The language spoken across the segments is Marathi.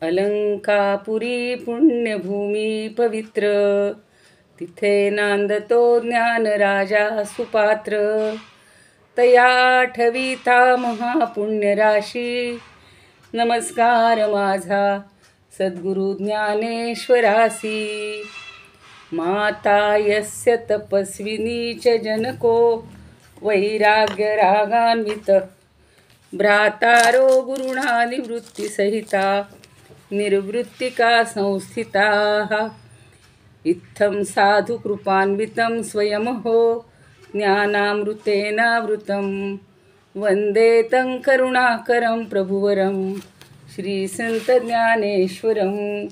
अलंकापुरी पुण्यभूमी पवित्र, तिथे नांदतो ज्ञान राजा सुपात्र. तया ठविता महापुण्य राशी, नमस्कार माझा सद्गुरु ज्ञानेश्वरासी. माता यस्य तपस्विनी च जनको, वैराग्य रागान्वित भ्रातारो गुरुणा निवृत्तिसहिता, निर्वृत्तिका संस्थिताः. इत्थं साधु कृपान्वितं स्वयमहो ज्ञानामृतेनावृतं, वन्दे तं करुणाकरं प्रभुवरं श्रीसंत ज्ञानेश्वरं.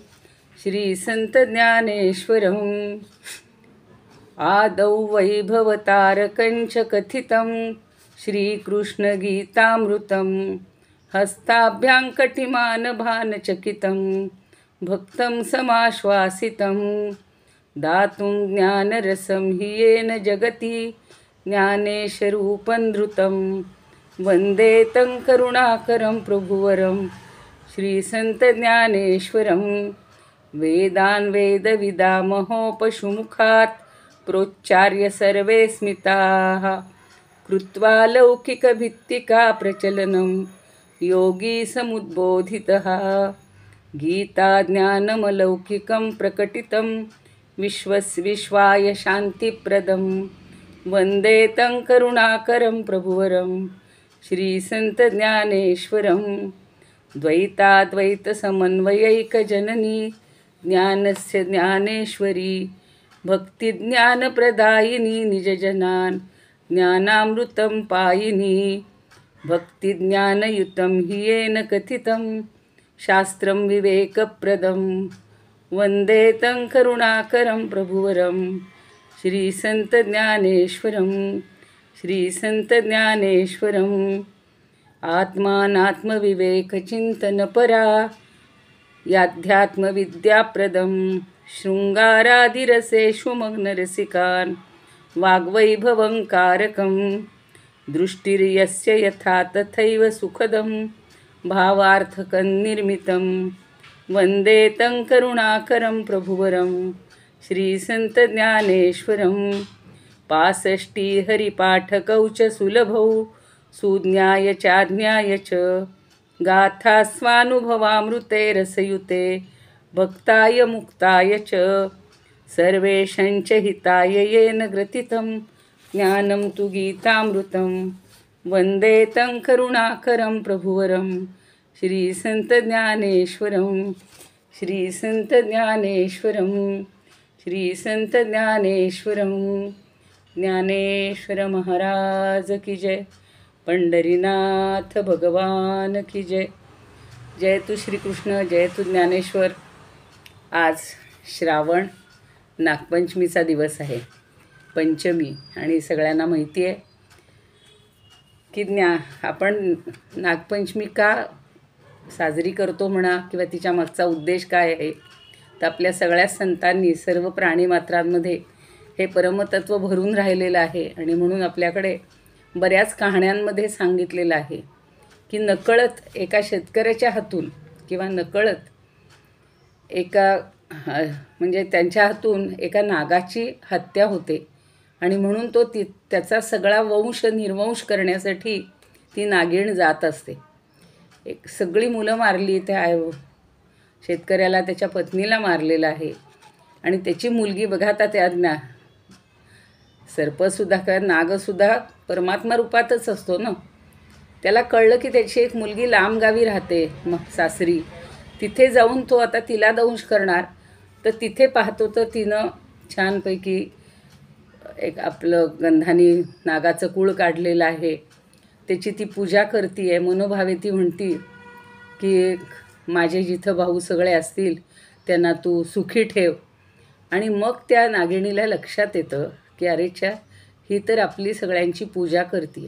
श्रीसंत ज्ञानेश्वरं. आदौ वैभवतारकञ्च कथितं, श्रीकृष्णगीतामृतं. हस्ताभ्यां कटिमानभानचकितं, भक्तं समाश्वासितं. दातुं ज्ञानरसं हि येन जगति, ज्ञानेशरूपं धृतं. वन्दे तं करुणाकरं प्रभुवरं श्रीसंतज्ञानेश्वरं. वेदान् वेदविदामहो पशुमुखात्, प्रोच्चार्य सर्वे स्मिताः. कृत्वा लौकिकभित्तिका प्रचलनं, योगी समुद्बोधितः. गीता ज्ञानमलौकिकं प्रकटितं, विश्वाय शान्तिप्रदं. वन्दे तं करुणाकरं प्रभुवरं श्रीसंतज्ञानेश्वरं. द्वैताद्वैतसमन्वयैकजननी, ज्ञानस्य ज्ञानेश्वरी. भक्तिज्ञानप्रदायिनी निजजनान्, ज्ञानामृतं पायिनी. भक्तिज्ञानयुतं हि येन कथितं, शास्त्रं विवेकप्रदं. वन्दे तं करुणाकरं प्रभुवरं श्रीसंतज्ञानेश्वरं. श्रीसंतज्ञानेश्वरं. आत्मानात्मविवेकचिन्तनपरा, याध्यात्मविद्याप्रदं. शृङ्गारादिरसेषु मग्नरसिकान्, वाग्वैभवङ्कारकं. दृष्टिर्यस्य यथा तथैव सुखदं, भावार्थकं निर्मितं. वन्दे तं करुणाकरं प्रभुवरं श्रीसंतज्ञानेश्वरं. 65 हरिपाठकौ च सुलभौ, सुज्ञाय चाज्ञाय च. गाथा स्वानुभवामृते रसयुते, भक्ताय मुक्ताय च. सर्वेषां च हिताय येन ग्रथितं, ज्ञानं तु गीतामृतं. वन्दे तं करुणाकरं प्रभुवरं श्रीसंतज्ञानेश्वरं. श्रीसंतज्ञानेश्वरं. श्रीसंतज्ञानेश्वरं. ज्ञानेश्वर महाराज की जय. पंढरीनाथ भगवान की जय. जय तू श्रीकृष्ण, जय तू ज्ञानेश्वर. आज श्रावण नागपंचमीचा दिवस आहे, पंचमी. आणि सगळ्यांना माहिती आहे की आपण नागपंचमी का साजरी करतो म्हणा, किंवा तिच्या मागचा उद्देश काय आहे. तर आपल्या सगळ्या संतांनी, सर्व प्राणीमात्रांमध्ये हे परमतत्व भरून राहिलेलं आहे. आणि म्हणून आपल्याकडे बऱ्याच कहाण्यांमध्ये सांगितलेलं आहे की नकळत एका शेतकऱ्याच्या हातून, किंवा नकळत एका म्हणजे त्यांच्या हातून एका नागाची हत्या होते. आणि म्हणून तो त्याचा सगळा वंश निर्वंश करण्यासाठी ती नागिण जात असते. सगळी मुलं मारली, त्या शेतकऱ्याला, त्याच्या पत्नीला मारलेलं आहे. आणि त्याची मुलगी बघा, आता त्या सर्पसुद्धा का नागसुद्धा परमात्मा रूपातच असतो ना. त्याला कळलं की त्याची एक मुलगी लांब गावी राहते, मग सासरी. तिथे जाऊन तो आता तिला दंश करणार. तर तिथे पाहतो तर तिनं छानपैकी एक आपलं गंधानी नागाचं कूळ काढलेलं आहे. त्याची ती पूजा करती आहे. मनोभावे ती म्हणती की माझे जिथं भाऊ सगळे असतील त्यांना तू सुखी ठेव. आणि मग त्या नागिणीला लक्षात येतं की अरेच्या, ही तर आपली सगळ्यांची पूजा करते,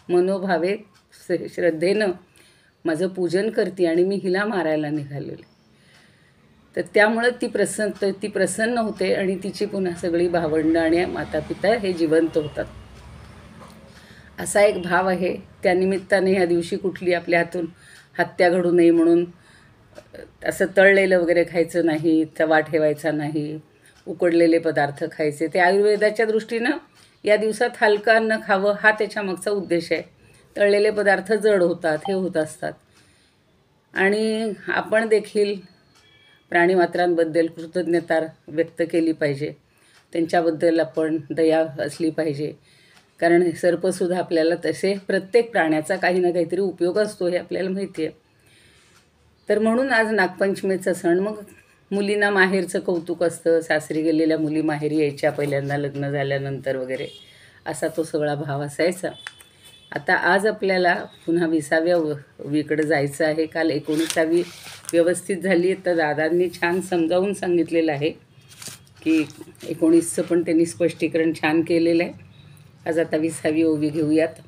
मनोभावे श्रद्धेनं माझं पूजन करते, आणि मी हिला मारायला निघालेले. तर त्यामुळं ती प्रसन्न होते. आणि तिची पुन्हा सगळी भावंडं आणि मातापिता हे जिवंत होतात. असा एक भाव आहे. त्यानिमित्ताने ह्या दिवशी कुठली आपल्या हातून हत्या घडू नये म्हणून असं तळलेलं वगैरे खायचं नाही, तवा ठेवायचा नाही, उकडलेले पदार्थ खायचे. ते आयुर्वेदाच्या दृष्टीनं या दिवसात हलकं अन्न खावं हा त्याच्यामागचा उद्देश आहे. तळलेले पदार्थ जड होतात, हे होत असतात. आणि आपण देखील प्राणीमात्रांबद्दल कृतज्ञता व्यक्त केली पाहिजे. त्यांच्याबद्दल आपण दया असली पाहिजे. कारण हे सर्पसुद्धा आपल्याला तसे प्रत्येक प्राण्याचा काही ना काहीतरी उपयोग असतो हे आपल्याला माहिती आहे. तर म्हणून आज नागपंचमीचा सण. मग मुलींना माहेरचं कौतुक असतं, सासरी गेलेल्या मुली माहेरी यायच्या पहिल्यांदा लग्न झाल्यानंतर वगैरे, असा तो सगळा भाव असायचा. आता आज आपल्याला पुन्हा 20व्या ओवीकडे जायचं आहे. काल 19वी व्यवस्थित झाली, तर दादांनी छान समजावून सांगितलेलं आहे की 19चं पण त्यांनी स्पष्टीकरण छान केलेलं आहे. आज आता 20वी ओवी घेऊयात.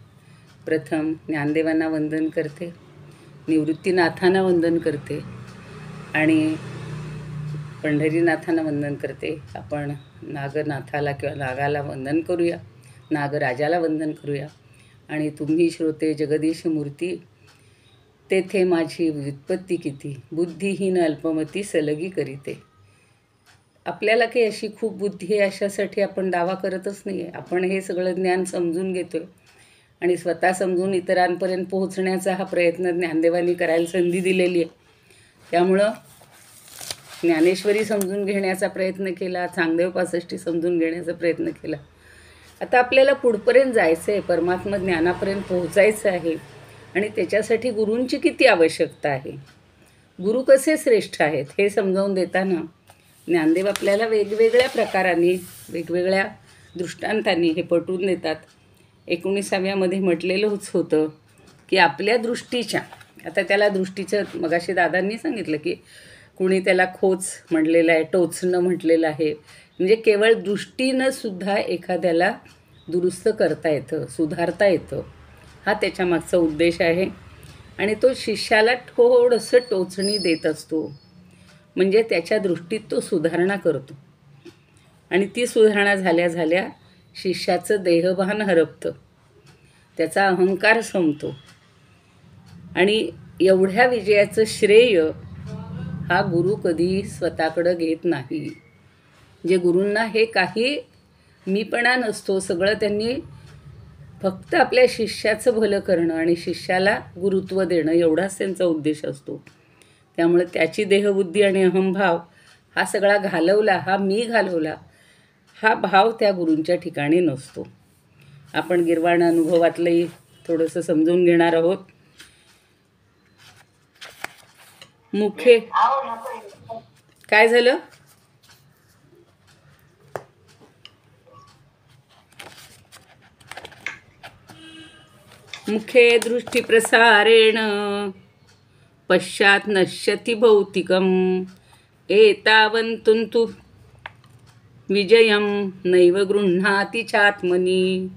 प्रथम ज्ञानदेवांना वंदन करते, निवृत्तीनाथांना वंदन करते आणि पंढरीनाथांना वंदन करते. आपण नागनाथाला किंवा नागाला वंदन करूया, नागराजाला वंदन करूया. आणि तुम्ही श्रोते जगदीश मूर्ती, तेथे माझी व्युत्पत्ती किती, बुद्धिहीन अल्पमती सलगी करीते. आपल्याला काही अशी खूप बुद्धी आहे अशासाठी आपण दावा करतच नाही आहे. आपण हे सगळं ज्ञान समजून घेतो आहे आणि स्वतः समजून इतरांपर्यंत पोहोचण्याचा हा प्रयत्न ज्ञानदेवांनी करायला संधी दिलेली आहे. त्यामुळं ज्ञानेश्वरी समजून घेण्याचा प्रयत्न केला, चांगदेव 65 समजून घेण्याचा प्रयत्न केला. आता आपल्याला पुढपर्यंत जायचं आहे, परमात्मा ज्ञानापर्यंत पोहोचायचं आहे. आणि त्याच्यासाठी गुरूंची किती आवश्यकता आहे, गुरु कसे श्रेष्ठ आहेत हे समजावून देताना ज्ञानदेव आपल्याला वेगवेगळ्या प्रकारांनी, वेगवेगळ्या दृष्टांतांनी हे पटवून देतात. 19व्यामध्ये म्हटलेलंच होतं की आपल्या दृष्टीच्या, आता त्याला दृष्टीचं मगाशी दादांनी सांगितलं की कुणी त्याला खोच म्हटलेलं आहे, टोचणं म्हटलेलं आहे. म्हणजे केवळ दृष्टीनं सुद्धा एखाद्याला दुरुस्त करता येतं, सुधारता येतं, हा त्याच्यामागचा उद्देश आहे. आणि तो शिष्याला थोडंसं टोचणी देत असतो, म्हणजे त्याच्या दृष्टीत तो सुधारणा करतो. आणि ती सुधारणा झाल्या झाल्या शिष्याचं देहभान हरपतं, त्याचा अहंकार संपतो. आणि एवढ्या विजयाचं श्रेय हा गुरु कधी स्वतःकडं घेत नाही. जे गुरूंना हे काही मीपणा नसतो, सगळं त्यांनी फक्त आपल्या शिष्याचं भलं करणं आणि शिष्याला गुरुत्व देणं एवढाच त्यांचा उद्देश असतो. त्यामुळे त्याची देहबुद्धी आणि अहंभाव हा सगळा घालवला, हा मी घालवला, हा भाव त्या गुरूंच्या ठिकाणी नसतो. आपण गिरवाण अनुभवातलंही थोडंसं समजून घेणार आहोत. मुखे काय झालं, मुखे दृष्टी प्रसारेण पश्चात नश्यति भौतिकम एतावन्तु विजयम नैव गृह्णाति चात्मनी.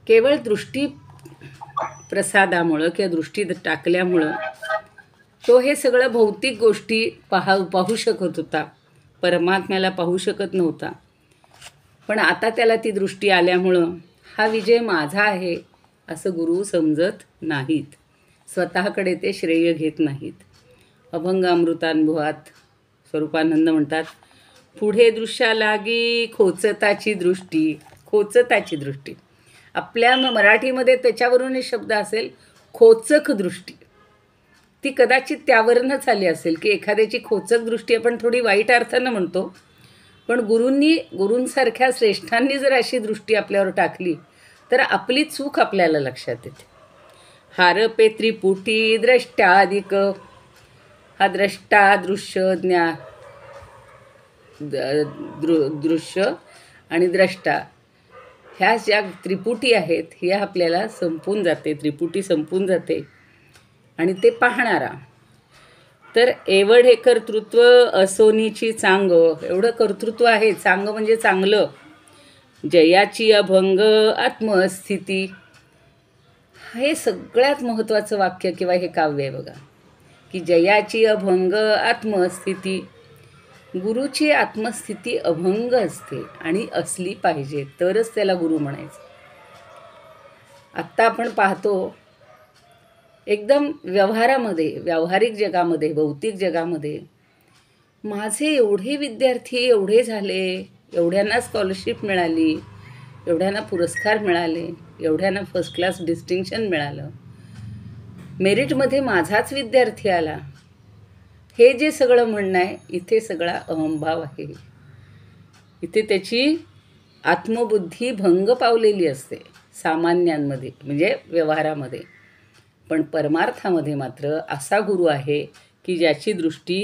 केवळ दृष्टी प्रसादामुळं किंवा दृष्टी टाकल्यामुळं तो हे सगळं भौतिक गोष्टी पाहू शकत होता, परमात्म्याला पाहू शकत नव्हता. पण आता त्याला ती दृष्टी आल्यामुळं हा विजय माझा आहे असं गुरु समजत नाहीत, स्वतःकडे ते श्रेय घेत नाहीत. अभंग अमृतानुभवात स्वरूपानंद म्हणतात, पुढे दृश्या लागी खोचताची दृष्टी, खोचताची दृष्टी. आपल्या मराठीमध्ये त्याच्यावरून शब्द असेल खोचक दृष्टी, ती कदाचित त्यावरूनच आली असेल की एखाद्याची खोचक दृष्टी आपण थोडी वाईट अर्थानं म्हणतो. पण गुरूंसारख्या श्रेष्ठांनी जर अशी दृष्टी आपल्यावर टाकली तर आपली चूक आपल्याला लक्षात येते. हारपे त्रिपुटी द्रष्ट्याधिक, हा द्रष्टा दृश्य दृश्य आणि द्रष्टा ह्या ज्या त्रिपुटी आहेत ह्या आपल्याला संपून जाते, त्रिपुटी संपून जाते. आणि ते पाहणारा तर एवढ हे कर्तृत्व असोनीची चांग, एवढं कर्तृत्व आहे, चांग म्हणजे चांगलं. जयाची अभंग आत्मस्थिती, हे सगळ्यात महत्त्वाचं वाक्य किंवा हे काव्य आहे बघा, की जयाची अभंग आत्मस्थिती. गुरुची आत्मस्थिती अभंग असते आणि असली पाहिजे तरच त्याला गुरु म्हणायचं. आत्ता आपण पाहतो एकदम व्यवहारामध्ये, व्यावहारिक जगामध्ये, भौतिक जगामध्ये माझे एवढे विद्यार्थी एवढे झाले, एवढ्यांना स्कॉलरशिप मिळाली, एवढ्यांना पुरस्कार मिळाले, एवढ्यांना फर्स्ट क्लास डिस्टिंक्शन मिळालं, मेरिटमध्ये माझाच विद्यार्थी आला, हे जे सगळं म्हणणं आहे, इथे सगळा अहंभाव आहे. इथे त्याची आत्मबुद्धी भंग पावलेली असते सामान्यांमध्ये, म्हणजे व्यवहारामध्ये. पण परमार्थामध्ये मात्र असा गुरु आहे की ज्याची दृष्टी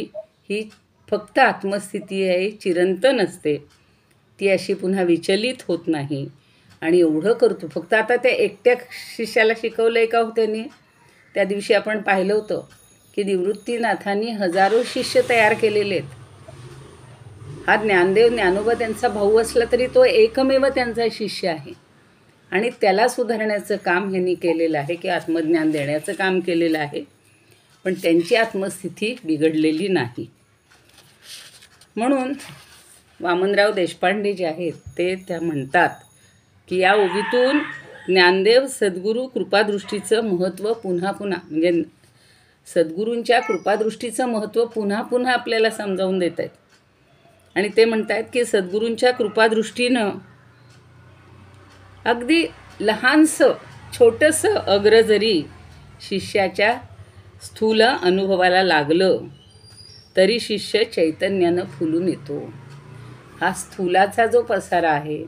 ही फक्त आत्मस्थिती आहे, चिरंतन असते, ती अशी पुन्हा विचलित होत नाही. आणि एवढं करतो. फक्त आता त्या एकट्या शिष्याला शिकवलं आहे का हो त्यांनी? त्या दिवशी आपण पाहिलं होतं की निवृत्तीनाथांनी हजारो शिष्य तयार केलेले आहेत. हा ज्ञानदेव ज्ञानोबा त्यांचा भाऊ असला तरी तो एकमेव त्यांचा शिष्य आहे. आणि त्याला सुधारण्याचं काम ह्यांनी केलेलं आहे, की आत्मज्ञान देण्याचं काम केलेलं आहे. पण त्यांची आत्मस्थिती बिघडलेली नाही. म्हणून वामनराव देशपांडे जे आहेत ते त्या म्हणतात की या ओवीतून ज्ञानदेव सद्गुरू कृपादृष्टीचं महत्त्व पुन्हा पुन्हा, म्हणजे सद्गुरूंच्या कृपादृष्टीचं महत्त्व पुन्हा पुन्हा आपल्याला समजावून देत आहेत. आणि ते म्हणत आहेत की सद्गुरूंच्या कृपादृष्टीनं अगदी लहानसं छोटंसं अग्र जरी शिष्याच्या स्थूल अनुभवाला लागलं तरी शिष्य चैतन्यानं फुलून येतो. हा स्थूलाचा जो पसारा आहे,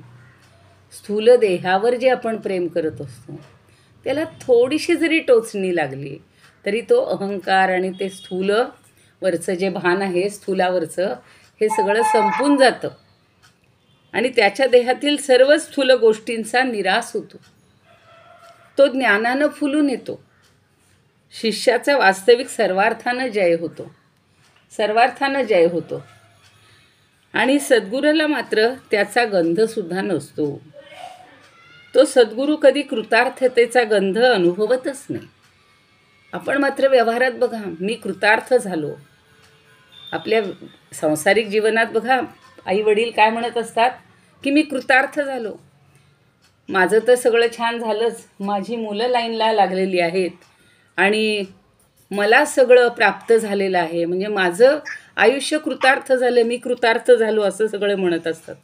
स्थूल देहावर जे आपण प्रेम करत असतो, त्याला थोडीशी जरी टोचणी लागली तरी तो अहंकार आणि ते स्थूल वरचं जे भान आहे, स्थूलावरचं, हे सगळं संपून जातं आणि त्याच्या देहातील सर्व स्थूल गोष्टींचा निराश होतो. तो ज्ञानानं फुलून येतो. शिष्याचा वास्तविक सर्वार्थानं जय होतो, सर्वार्थानं जय होतो. आणि सद्गुरूला मात्र त्याचा गंधसुद्धा नसतो. तो सद्गुरू कधी कृतार्थतेचा गंध अनुभवतच नाही. आपण मात्र व्यवहारात बघा, मी कृतार्थ झालो. आपल्या सांसारिक जीवनात बघा, आई वडील काय म्हणत असतात की मी कृतार्थ झालो, माझं तर सगळं छान झालंच, माझी मुलं लाईनला लागलेली आहेत आणि मला सगळं प्राप्त झालेलं आहे, म्हणजे माझं आयुष्य कृतार्थ झालं, मी कृतार्थ झालो, असं सगळं म्हणत असतात.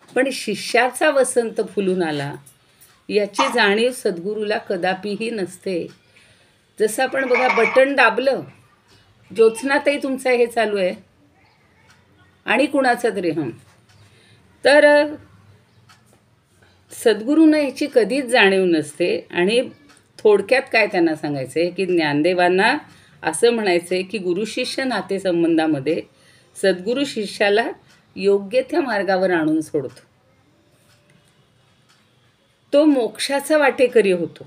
पण शिष्याचा वसंत फुलून आला याची जाणीव सद्गुरूला कदापिही नसते. जसं आपण बघा, बटन दाबलं, ज्योत्स्नाताई तुमचं हे चालू आहे आणि कुणाचं तरी तर सद्गुरूंना याची कधीच जाणीव नसते. आणि थोडक्यात काय त्यांना सांगायचं आहे की ज्ञानदेवांना असं म्हणायचं आहे की गुरुशिष्य नातेसंबंधामध्ये सद्गुरू शिष्याला योग्य त्या मार्गावर आणून सोडतो. तो मोक्षाचा वाटेकरी होतो,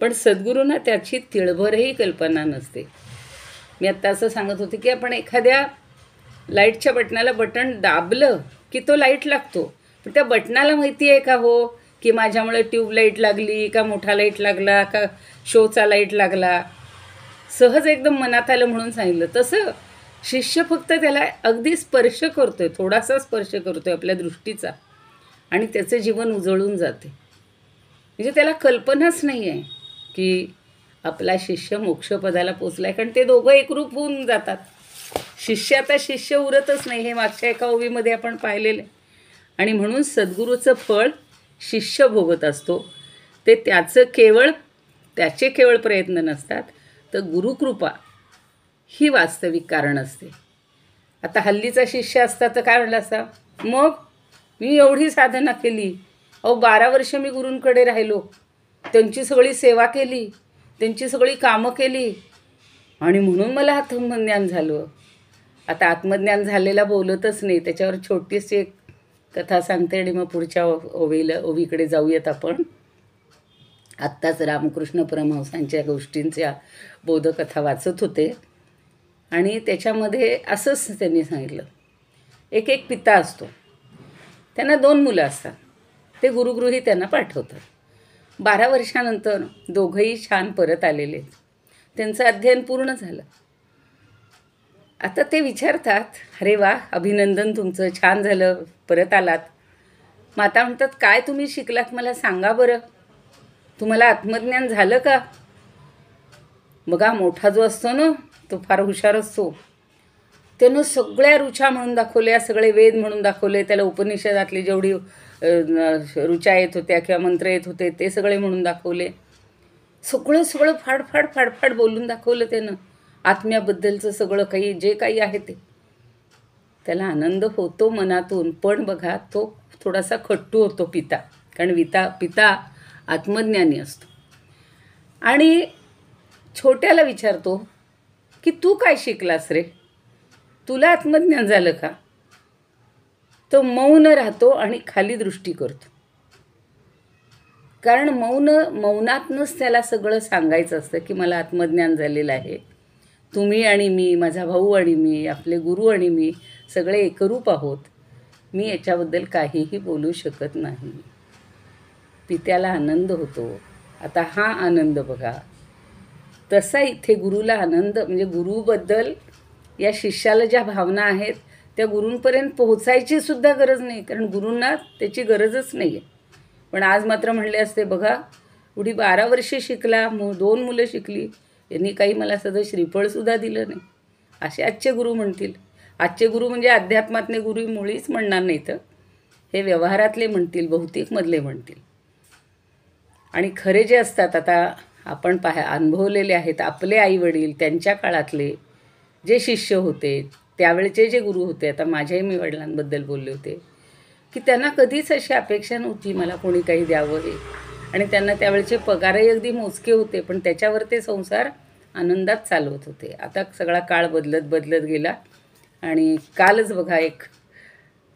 पण सद्गुरूंना त्याची तिळभरही कल्पना नसते. मी आत्ता असं सांगत होते की आपण एखाद्या लाईटच्या बटनाला बटन दाबलं की तो लाईट लागतो, पण त्या बटनाला माहिती आहे का हो की माझ्यामुळे ट्यूबलाईट लागली का, मोठा लाईट लागला का, शोचा लाईट लागला? सहज एकदम मनात आलं म्हणून सांगितलं. तसं शिष्य फक्त त्याला अगदी स्पर्श करतोय, थोडासा स्पर्श करतोय आपल्या दृष्टीचा, आणि त्याचं जीवन उजळून जाते. म्हणजे त्याला कल्पनाच नाही आहे की आपला शिष्य मोक्षपदाला पोचला आहे, कारण ते दोघं एकरूप होऊन जातात. शिष्य आता शिष्य उरतच नाही, हे मागच्या एका ओवीमध्ये आपण पाहिलेले. आणि म्हणून सद्गुरूचं फळ शिष्य भोगत असतो. ते त्याचे केवळ प्रयत्न नसतात, तर गुरुकृपा ही वास्तविक कारण असते. आता हल्लीचा शिष्य असता तर काय म्हणलं असता, मग मी एवढी साधना केली, 12 वर्ष मी गुरूंकडे राहिलो, त्यांची सगळी सेवा केली, त्यांची सगळी कामं केली, आणि म्हणून मला आत्मज्ञान झालं. आता आत्मज्ञान झालेला बोलतच नाही, त्याच्यावर छोटीशी एक कथा सांगते आणि मग पुढच्या ओवीकडे जाऊयात आपण. आत्ताच रामकृष्ण परमहंसांच्या गोष्टींच्या बोधकथा वाचत होते आणि त्याच्यामध्ये असंच त्यांनी सांगितलं, एक पिता असतो, त्यांना 2 मुलं असतात, ते गुरुगृही त्यांना पाठवतात. 12 वर्षानंतर दोघंही छान परत आलेले, त्यांचं अध्ययन पूर्ण झालं. आता ते विचारतात, अरे वा, अभिनंदन तुमचं, छान झालं, परत आलात. माता म्हणतात, काय तुम्ही शिकलात मला सांगा बरं, तुम्हाला आत्मज्ञान झालं का? बघा मोठा जो असतो ना तो फार हुशार असतो, त्यानं सगळ्या ऋचा म्हणून दाखवल्या, सगळे वेद म्हणून दाखवले, त्याला उपनिषदातली जेवढी ऋचा येत होत्या किंवा मंत्र येत होते ते सगळे म्हणून दाखवले. सगळं सगळं फाडफाड फाडफाड बोलून दाखवलं त्यानं, आत्म्याबद्दलचं सगळं काही जे काही आहे ते. त्याला आनंद होतो मनातून, पण बघा तो थोडासा खट्टू होतो पिता, कारण पिता आत्मज्ञानी असतो. आणि छोट्याला विचारतो की तू काय शिकलास रे, तुला आत्मज्ञान झालं का? तो मौन राहतो आणि खाली दृष्टी करतो, कारण मौनातनंच त्याला सगळं सांगायचं असतं की मला आत्मज्ञान झालेलं आहे. तुम्ही आणि मी, माझा भाऊ आणि मी, आपले गुरु आणि मी सगळे एकरूप आहोत. मी याच्याबद्दल काहीही बोलू शकत नाही. पित्याला आनंद होतो. आता हा आनंद बघा, तसा इथे गुरुला आनंद, म्हणजे गुरुबद्दल या शिष्याला ज्या भावना आहेत त्या गुरूंपर्यंत पोहोचायची सुद्धा गरज नाही, कारण गुरूंना त्याची गरजच नाही आहे. पण आज मात्र म्हणले असते बघा, एवढी 12 वर्षे शिकला, 2 मुलं शिकली, यांनी काही मला साधं श्रीफळसुद्धा दिलं नाही, असे आजचे गुरु म्हणतील. आजचे गुरु म्हणजे अध्यात्मातले गुरु मुळीच म्हणणार नाहीत, हे व्यवहारातले म्हणतील, भौतिकमधले म्हणतील. आणि खरे जे असतात, आता आपण अनुभवलेले आहेत, आपले आईवडील, त्यांच्या काळातले जे शिष्य होते, त्यावेळचे जे गुरु होते, आता माझ्याही मी वडिलांबद्दल बोलले होते की त्यांना कधीच अशी अपेक्षा नव्हती मला कोणी काही द्यावं हे, आणि त्यांना त्यावेळचे पगारही अगदी मोजके होते, पण त्याच्यावर ते संसार आनंदात चालवत होते. आता सगळा काळ बदलत गेला. आणि कालच बघा एक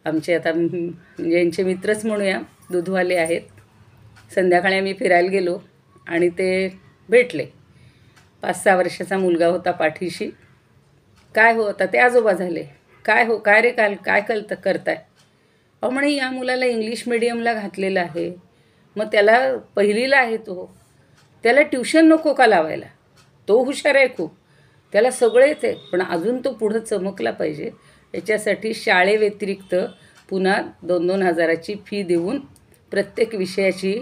आमचे आता म्हणजे यांचे मित्रच म्हणूया, दूधवाले आहेत, संध्याकाळी आम्ही फिरायला गेलो आणि ते भेटले. 5-6 वर्षाचा मुलगा होता पाठीशी. काय हो, आता ते आजोबा झाले. काय हो, काय रे, काय करताय? अहो म्हणे, या मुलाला इंग्लिश मिडियमला घातलेलं आहे, मग त्याला पहिलीला आहे तो, त्याला ट्युशन नको का लावायला? तो हुशार आहे खूप, त्याला सगळं येते, पण अजून तो पुढं चमकला पाहिजे, याच्यासाठी शाळेव्यतिरिक्त पुन्हा 2-2 हजाराची फी देऊन प्रत्येक विषयाची,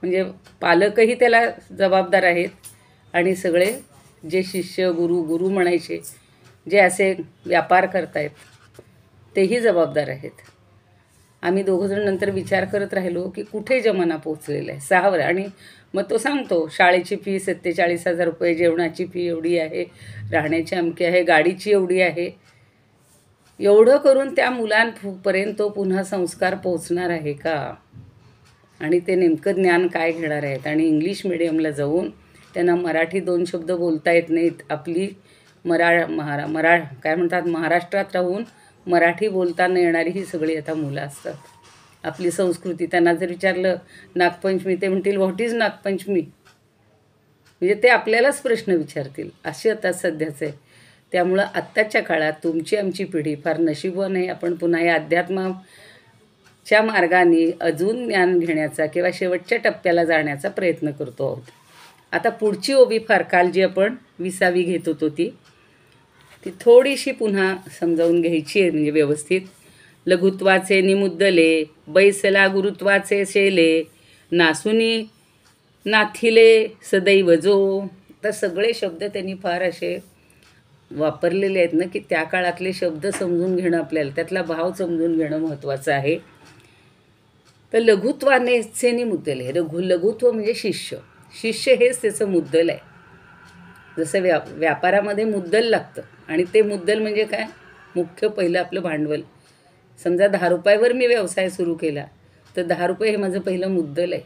म्हणजे पालकही त्याला जबाबदार आहेत आणि सगळे जे शिष्य गुरु म्हणायचे, जे असे व्यापार करतायत तेही जबाबदार आहेत. आम्ही दोघंजण नंतर विचार करत राहिलो की कुठे जमाना पोचलेला आहे. 6 वर्ष. आणि मग तो सांगतो शाळेची फी 47,000 रुपये, जेवणाची फी एवढी आहे, राहण्याची अमकी आहे, गाडीची एवढी आहे. एवढं करून त्या मुलांपर्यंत तो पुन्हा संस्कार पोचणार आहे का? आणि ते नेमकं ज्ञान काय घेणार आहेत? आणि इंग्लिश मिडियमला जाऊन त्यांना मराठी 2 शब्द बोलता येत नाहीत. आपली काय म्हणतात, महाराष्ट्रात राहून मराठी बोलता न येणारी ही सगळी आता मुलं असतात. आपली संस्कृती, त्यांना जर विचारलं नागपंचमी, ते म्हणतील व्हॉट इज नागपंचमी, म्हणजे ते आपल्यालाच प्रश्न विचारतील, असे आता सध्याचं आहे. त्यामुळं आत्ताच्या काळात तुमची आमची पिढी फार नशीबवान आहे. आपण पुन्हा या अध्यात्माच्या मार्गाने अजून ज्ञान घेण्याचा किंवा शेवटच्या टप्प्याला जाण्याचा प्रयत्न करतो आहोत. आता पुढची ओबी फार काल जी आपण 20वी घेत होतो ती थोडीशी पुन्हा समजावून घ्यायची आहे, म्हणजे व्यवस्थित. लघुत्वाचे निमुद्दले, बैसला गुरुत्वाचे शेले, नासुनी नाथिले सदैव जो. तर सगळे शब्द त्यांनी फार असे वापरलेले आहेत ना, की त्या काळातले शब्द समजून घेणं, आपल्याला त्यातला भाव समजून घेणं महत्त्वाचं आहे. तर लघुत्वानेचे निमुद्दले, लघुत्व म्हणजे शिष्य हेच त्याचं मुद्दल आहे. जसं व्यापारामध्ये मुद्दल लागतं, आणि ते मुद्दल म्हणजे काय, मुख्य पहिलं आपलं भांडवल. समजा 10 रुपयावर मी व्यवसाय सुरू केला तर 10 रुपये हे माझं पहिलं मुद्दल आहे.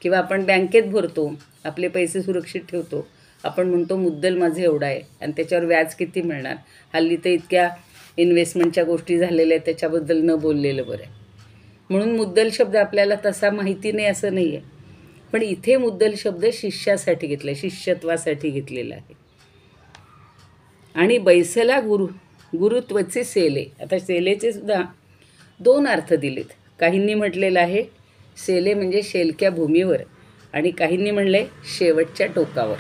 किंवा आपण बँकेत भरतो, आपले पैसे सुरक्षित ठेवतो, आपण म्हणतो मुद्दल माझं एवढं आहे आणि त्याच्यावर व्याज किती मिळणार. हल्ली तर इतक्या इन्व्हेस्टमेंटच्या गोष्टी झालेल्या आहेत, त्याच्याबद्दल न बोललेलं बरं आहे. म्हणून मुद्दल शब्द आपल्याला तसा माहिती नाही असं नाही आहे, पण इथे मुद्दल शब्द शिष्यासाठी घेतला, शिष्यत्वासाठी घेतलेला आहे. आणि बैसला गुरुत्वचे सेले. आता सेलेचे सुद्धा 2 अर्थ दिलेत. काहींनी म्हटलेलं आहे सेले म्हणजे शेलक्या भूमीवर, आणि काहींनी म्हणले शेवटच्या टोकावर.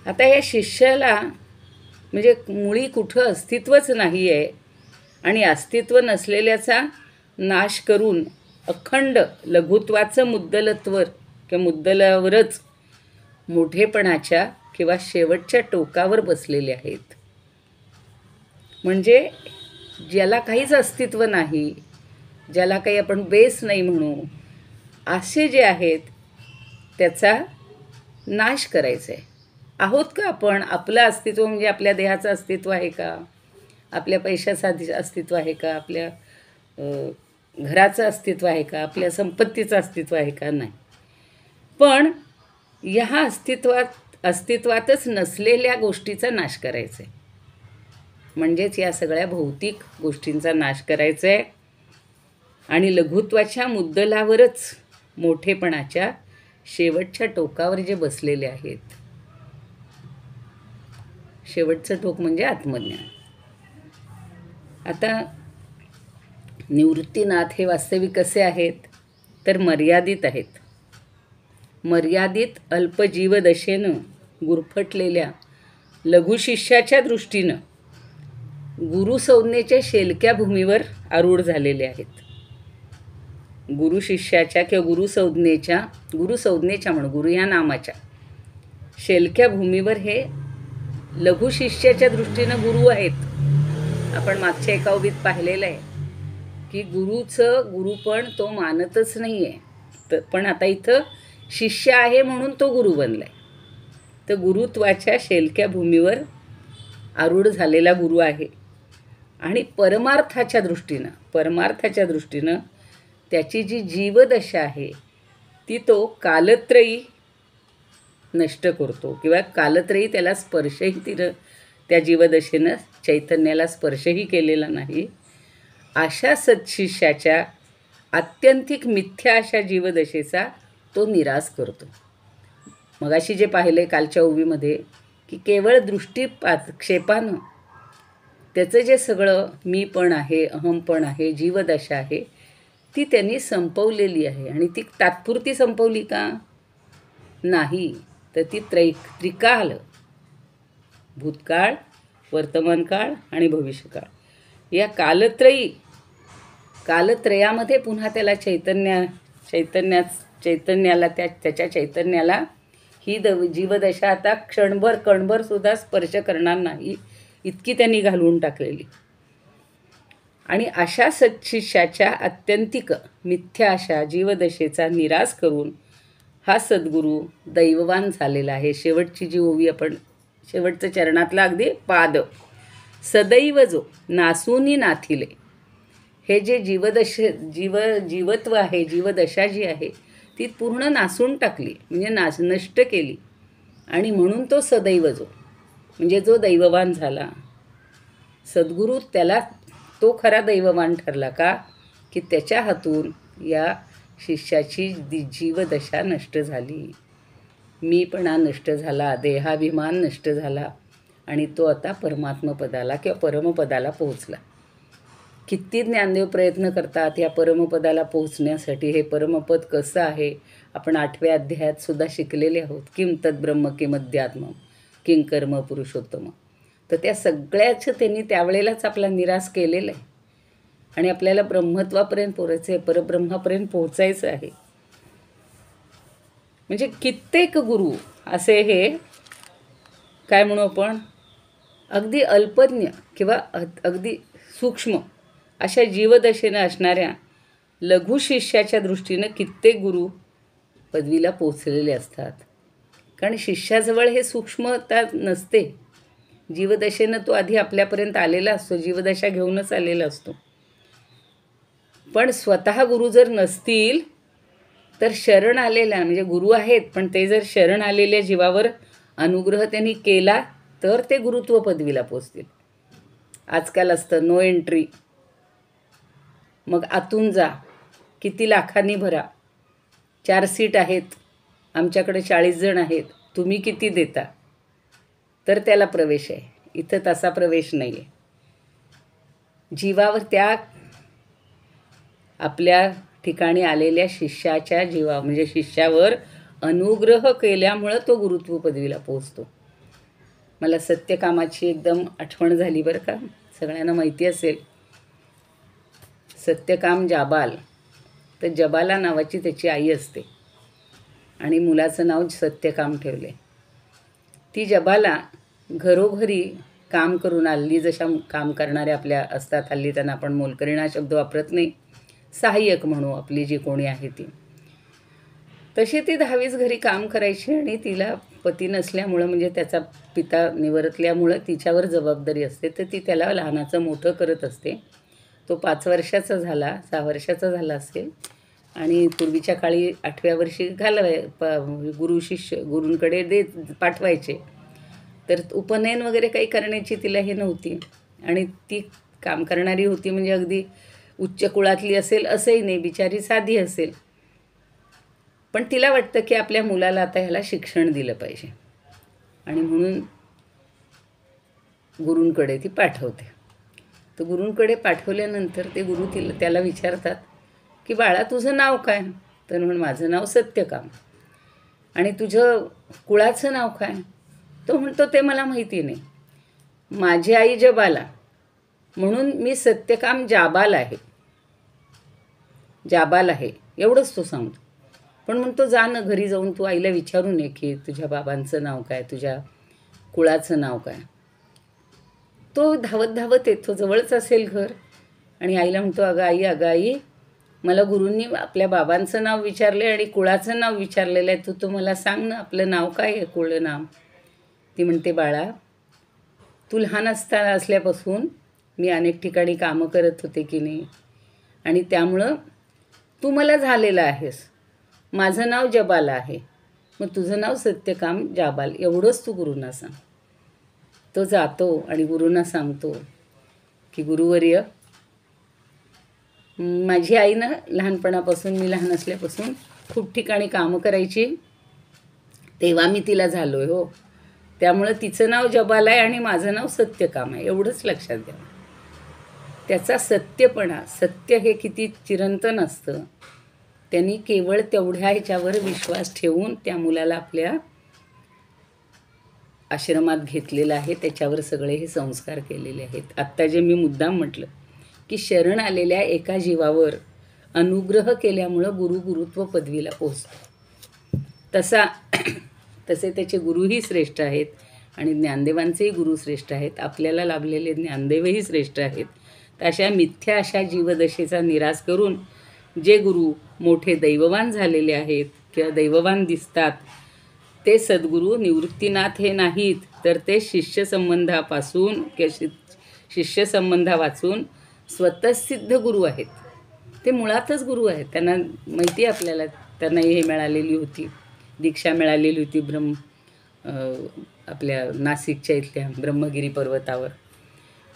आता या शिष्याला म्हणजे मुळी कुठं अस्तित्वच नाही आहे, आणि अस्तित्व नसलेल्याचा नाश करून अखंड लघुत्वाचं मुद्दलत्व किंवा मुद्दलावरच मोठेपणाच्या किंवा शेवटच्या टोकावर बसलेले आहेत. म्हणजे ज्याला काहीच अस्तित्व नाही, ज्याला काही आपण बेस नाही म्हणू, असे जे आहेत त्याचा नाश करायचा आहे. आहोत का आपण? आपलं अस्तित्व म्हणजे आपल्या देहाचं अस्तित्व आहे का? आपल्या पैशाचं अस्तित्व आहे का? आपल्या घराचं अस्तित्व आहे का? आपल्या संपत्तीचं अस्तित्व आहे का? नाही. पण ह्या अस्तित्वातच नसलेल्या गोष्टीचा नाश करायचा आहे. म्हणजेच या सगळ्या भौतिक गोष्टींचा नाश करायचा आहे आणि लघुत्वाच्या मुद्दलावरच मोठेपणाच्या शेवटच्या टोकावर जे बसलेले आहेत. शेवटचं टोक म्हणजे आत्मज्ञान. आता निवृत्तीनाथ हे वास्तविक कसे आहेत तर मर्यादित आहेत. मर्यादित अल्पजीवदशेनं गुरफटलेल्या लघुशिष्याच्या दृष्टीनं गुरुसंज्ञेच्या शेलक्या भूमीवर आरूढ झालेले आहेत. गुरुशिष्याच्या किंवा गुरुसंज्ञेच्या म्हणून गुरु या नामाच्या शेलक्या भूमीवर हे लघुशिष्याच्या दृष्टीनं गुरु आहेत. आपण मागच्या एका उभीत पाहिलेलं आहे की गुरुपण तो मानतच नाही आहे. पण आता इथं शिष्य आहे म्हणून तो गुरु बनला आहे. तर गुरुत्वाच्या शेलक्या भूमीवर आरूढ झालेला गुरु आहे. आणि परमार्थाच्या दृष्टीनं त्याची जी जीवदशा आहे ती तो कालत्रयी नष्ट करतो किंवा कालत्रयी त्याला स्पर्शही त्या जीवदशेनं चैतन्याला स्पर्शही केलेला नाही. अशा सत्शिष्याच्या आत्यंतिक मिथ्या अशा जीवदशेचा तो निराश करतो. मगाशी जे पाहिले कालच्या उभीमध्ये की केवळ दृष्टीक्षेपानं त्याचं जे सगळं मी पण आहे, अहम पण आहे, जीवदशा आहे ती त्यांनी संपवलेली आहे. आणि ती तात्पुरती संपवली का? नाही. तर ती त्रिकाल, भूतकाळ, वर्तमानकाळ आणि भविष्यकाळ या कालत्रयामध्ये पुन्हा त्याला त्याच्या चैतन्याला ही जीवदशा आता कणभर सुद्धा स्पर्श करणार नाही इतकी त्यांनी घालवून टाकलेली. आणि अशा सत्शिष्याच्या आत्यंतिक मिथ्या अशा जीवदशेचा निराश करून हा सद्गुरू दैववान झालेला आहे. शेवटची जी ओवी आपण शेवटचं चरणातला अगदी पाद, सदैव जो नासूनी नाथिले, हे जे जीवत्व आहे, जीवदशा जी आहे ती पूर्ण नासून टाकली म्हणजे नष्ट केली. आणि म्हणून तो सदैव जो म्हणजे जो दैववान झाला सद्गुरू, त्याला तो खरा दैववान ठरला का? की त्याच्या हातून या शिष्याची जीवदशा नष्ट झाली, मीपणा नष्ट झाला, देहाभिमान नष्ट झाला आणि तो आता परमात्मपदाला किंवा परमपदाला पोहोचला. किती ज्ञानदेव प्रयत्न करतात या परमपदाला पोहोचण्यासाठी. हे परमपद कसं आहे आपण 8व्या अध्यायात सुद्धा शिकलेले आहोत. किम तद्ब्रह्म किमध्यात्म किं कर्म पुरुषोत्तम. तर त्या सगळ्याचं त्यांनी त्यावेळेलाच आपला निराश केलेला आहे आणि आपल्याला ब्रह्मत्वापर्यंत पोहोचायचं आहे, परब्रह्मापर्यंत पोहोचायचं आहे. म्हणजे कित्येक गुरु असे हे काय म्हणू आपण अगदी अल्पज्ञ किंवा अगदी सूक्ष्म अशा जीवदशेनं असणाऱ्या लघुशिष्याच्या दृष्टीनं कित्येक गुरु पदवीला पोचलेले असतात. कारण शिष्याजवळ हे सूक्ष्मता नसते. जीवदशेनं तो आधी आपल्यापर्यंत आलेला असतो, जीवदशा घेऊनच आलेला असतो. पण स्वतः गुरु जर नसतील तर शरण आलेला म्हणजे गुरु आहेत पण ते जर शरण आलेल्या जीवावर अनुग्रह त्यांनी केला तर ते गुरुत्व पदवीला पोचतील. आजकाल असतं नो एंट्री, मग आतून जा, किती लाखांनी भरा, 4 सीट आहेत, आमच्याकडे 40 जण आहेत, तुम्ही किती देता तर त्याला प्रवेश आहे. इथं तसा प्रवेश नाही आहे. जीवावर त्या आपल्या ठिकाणी आलेल्या शिष्याच्या म्हणजे शिष्यावर अनुग्रह केल्यामुळं तो गुरुत्व पदवीला पोहोचतो. मला सत्यकामाची एकदम आठवण झाली बरं का. सगळ्यांना माहिती असेल सत्यकाम जाबाल, तर जबाला नावाची त्याची आई असते आणि मुलाचं नाव सत्यकाम ठेवले. ती जबाला घरोघरी काम करून हल्ली जशा काम करणाऱ्या आपल्या असतात, हल्ली त्यांना आपण मोलकरीण हा शब्द वापरत नाही, सहाय्यक म्हणू आपली जी कोणी आहे ती, तशी ती 10वीस घरी काम करायची. आणि तिला पती नसल्यामुळं म्हणजे त्याचा पिता निवर्तल्यामुळं तिच्यावर जबाबदारी असते, तर ती त्याला लहानाचं मोठं करत असते. तो 5 वर्षाचा झाला, 6 वर्षाचा झाला असेल आणि पूर्वीच्या काळी 8व्या वर्षी गुरु शिष्य गुरूंकडे पाठवायचे. तर उपनयन वगैरे काही करण्याची तिला हे नव्हती आणि ती काम करणारी होती म्हणजे अगदी उच्च कुळातली असेल असंही नाही, बिचारी साधी असेल. पण तिला वाटतं की आपल्या मुलाला आता ह्याला शिक्षण दिलं पाहिजे आणि म्हणून गुरूंकडे ती पाठवते. तर गुरूंकडे पाठवल्यानंतर ते गुरु त्याला विचारतात की बाळा तुझं नाव काय? तर म्हणून माझं नाव सत्यकाम. आणि तुझं कुळाचं नाव काय? तो म्हणतो ते मला माहिती नाही, माझी आई जबाला म्हणून मी सत्यकाम जाबाल आहे, जाबाल आहे एवढंच तो सांगतो. पण म्हणतो जा ना घरी जाऊन तू आईला विचारून ये की तुझ्या बाबांचं नाव काय, तुझ्या कुळाचं नाव काय. तो धावत धावत येतो, जवळच असेल घर, आणि आईला म्हणतो अगं आई मला गुरूंनी आपल्या बाबांचं नाव विचारले आणि कुळाचं नाव विचारलेलं आहे, तू मला सांग ना आपलं नाव काय आहे, कुळ नाव. ती म्हणते बाळा तू लहान असल्यापासून मी अनेक ठिकाणी कामं करत होते की नाही, आणि त्यामुळं तू मला झालेलं आहेस. माझं नाव जबाला आहे, मग तुझं नाव सत्यकाम जाबाल एवढंच तू गुरूंना सांग. तो जातो आणि गुरूंना सांगतो की गुरुवर्य, माझी आई ना लहानपणापासून, मी लहान असल्यापासून खूप ठिकाणी कामं करायची, तेव्हा मी तिला झालो आहे हो. त्यामुळं तिचं नाव जबाल आहे आणि माझं नाव सत्यकाम आहे एवढंच लक्षात घ्या. त्याचा सत्यपणा, सत्य हे किती चिरंतन असतं, त्यांनी केवळ तेवढ्या ह्याच्यावर विश्वास ठेवून त्या मुलाला आपल्या आश्रमात घेतलेलं आहे, त्याच्यावर सगळे हे संस्कार केलेले आहेत. आत्ता जे मी मुद्दाम म्हटलं की शरण आलेल्या एका जीवावर अनुग्रह केल्यामुळं गुरुत्व पदवीला पोचतो. तसे त्याचे गुरुही श्रेष्ठ आहेत आणि ज्ञानदेवांचेही गुरु श्रेष्ठ आहेत, आपल्याला लाभलेले ज्ञानदेवही श्रेष्ठ आहेत. तर अशा जीवदशेचा निराश करून जे गुरु मोठे दैववान झालेले आहेत किंवा दैववान दिसतात, ते सद्गुरू निवृत्तीनाथ हे नाहीत, तर ते शिष्यसंबंधापासून किंवा शिष्यसंबंधा वाचून स्वतःसिद्ध गुरु आहेत. ते मुळातच गुरु आहेत, त्यांना माहिती आहे आपल्याला, त्यांना हे मिळालेली होती, दीक्षा मिळालेली होती आपल्या नाशिकच्या इथल्या ब्रह्मगिरी पर्वतावर.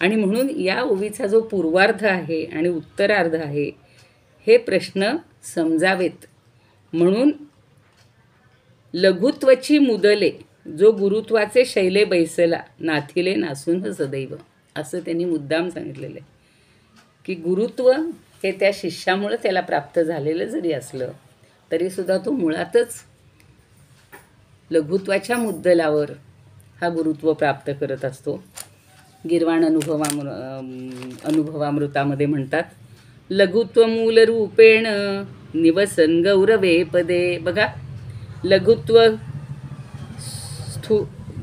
आणि म्हणून या ओवीचा जो पूर्वार्ध आहे आणि उत्तरार्ध आहे हे प्रश्न समजावेत म्हणून लघुत्वची मुदले जो गुरुत्वाचे शैले बैसला नाथिले नासून सदैव, असं त्यांनी मुद्दाम सांगितलेलं आहे की गुरुत्व हे त्या शिष्यामुळं त्याला प्राप्त झालेलं जरी असलं तरीसुद्धा तो मुळातच लघुत्वाच्या मुद्दलावर हा गुरुत्व प्राप्त करत असतो. गीर्वाण अनुभवामृतामध्ये म्हणतात लघुत्व मूलरूपेण निवसन गौरवे पदे. बघा,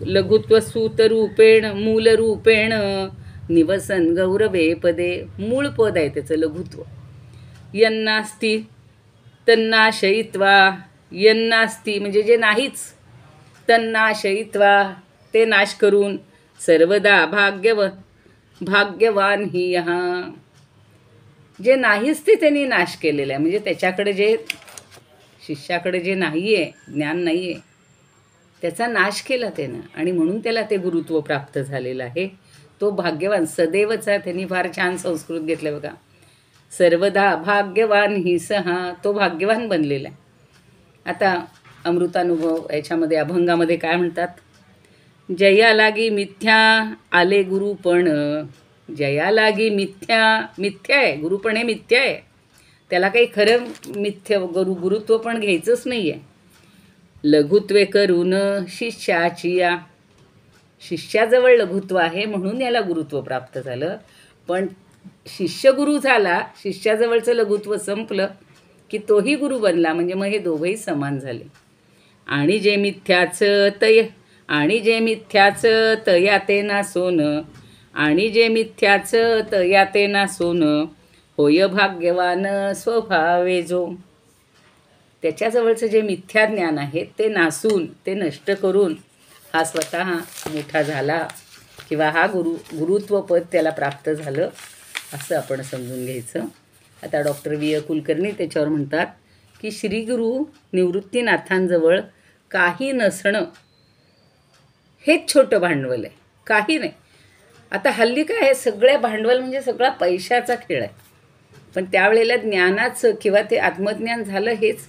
लघुत्व सूतरूपेण मूलरूपेण निवसन गौरवे पदे. मूळ पद आहे त्याचं लघुत्व. यन्नास्ति तन्नाशयित्वा, यन्नास्ति म्हणजे जे नाहीच, तन्नाशयित्वा ते नाश करून, सर्वदा भाग्यवान ही यहा, जे नाहीच ते त्यांनी नाश केलेलं आहे. म्हणजे त्याच्याकडे जे शिष्याकडे जे नाही आहे, ज्ञान नाही आहे, त्याचा नाश केला त्यानं आणि म्हणून त्याला ते गुरुत्व प्राप्त झालेलं आहे. तो भाग्यवान, सदैवचा त्यांनी फार छान संस्कृत घेतलं बघा. सर्वदा भाग्यवान ही सहा, तो भाग्यवान बनलेला आहे. आता अमृतानुभव याच्यामध्ये अभंगामध्ये काय म्हणतात, जया लागी मिथ्या आले गुरु पण, जया लागी मिथ्या आहे, गुरु पण हे मिथ्या आहे, त्याला काही खरं गुरुत्व पण घ्यायचंच नाही आहे. लघुत्वे करून शिष्याची या, शिष्याजवळ लघुत्व आहे म्हणून याला गुरुत्व प्राप्त झालं. पण शिष्य गुरु झाला, शिष्याजवळचं लघुत्व संपलं की तोही गुरु बनला, म्हणजे मग हे दोघंही समान झाले. आणि जे मिथ्याचं तय आणि जे मिथ्याचं तयाते नासोन आणि जे मिथ्याचं तयाते नासोन होय भाग्यवान स्वभावे जो. त्याच्याजवळचं जे मिथ्या ज्ञान आहे ते नासून, ते नष्ट करून हा स्वतः मोठा झाला किंवा हा गुरुत्वपद त्याला प्राप्त झालं असं आपण समजून घ्यायचं. आता डॉक्टर वि. कुलकर्णी त्याच्यावर म्हणतात की श्रीगुरु निवृत्तीनाथांजवळ काही नसणं हेच छोटं भांडवल आहे, काही नाही. आता हल्ली काय आहे, सगळ्या भांडवल म्हणजे सगळा पैशाचा खेळ आहे. पण त्यावेळेला ज्ञानाचं किंवा ते आत्मज्ञान झालं हेच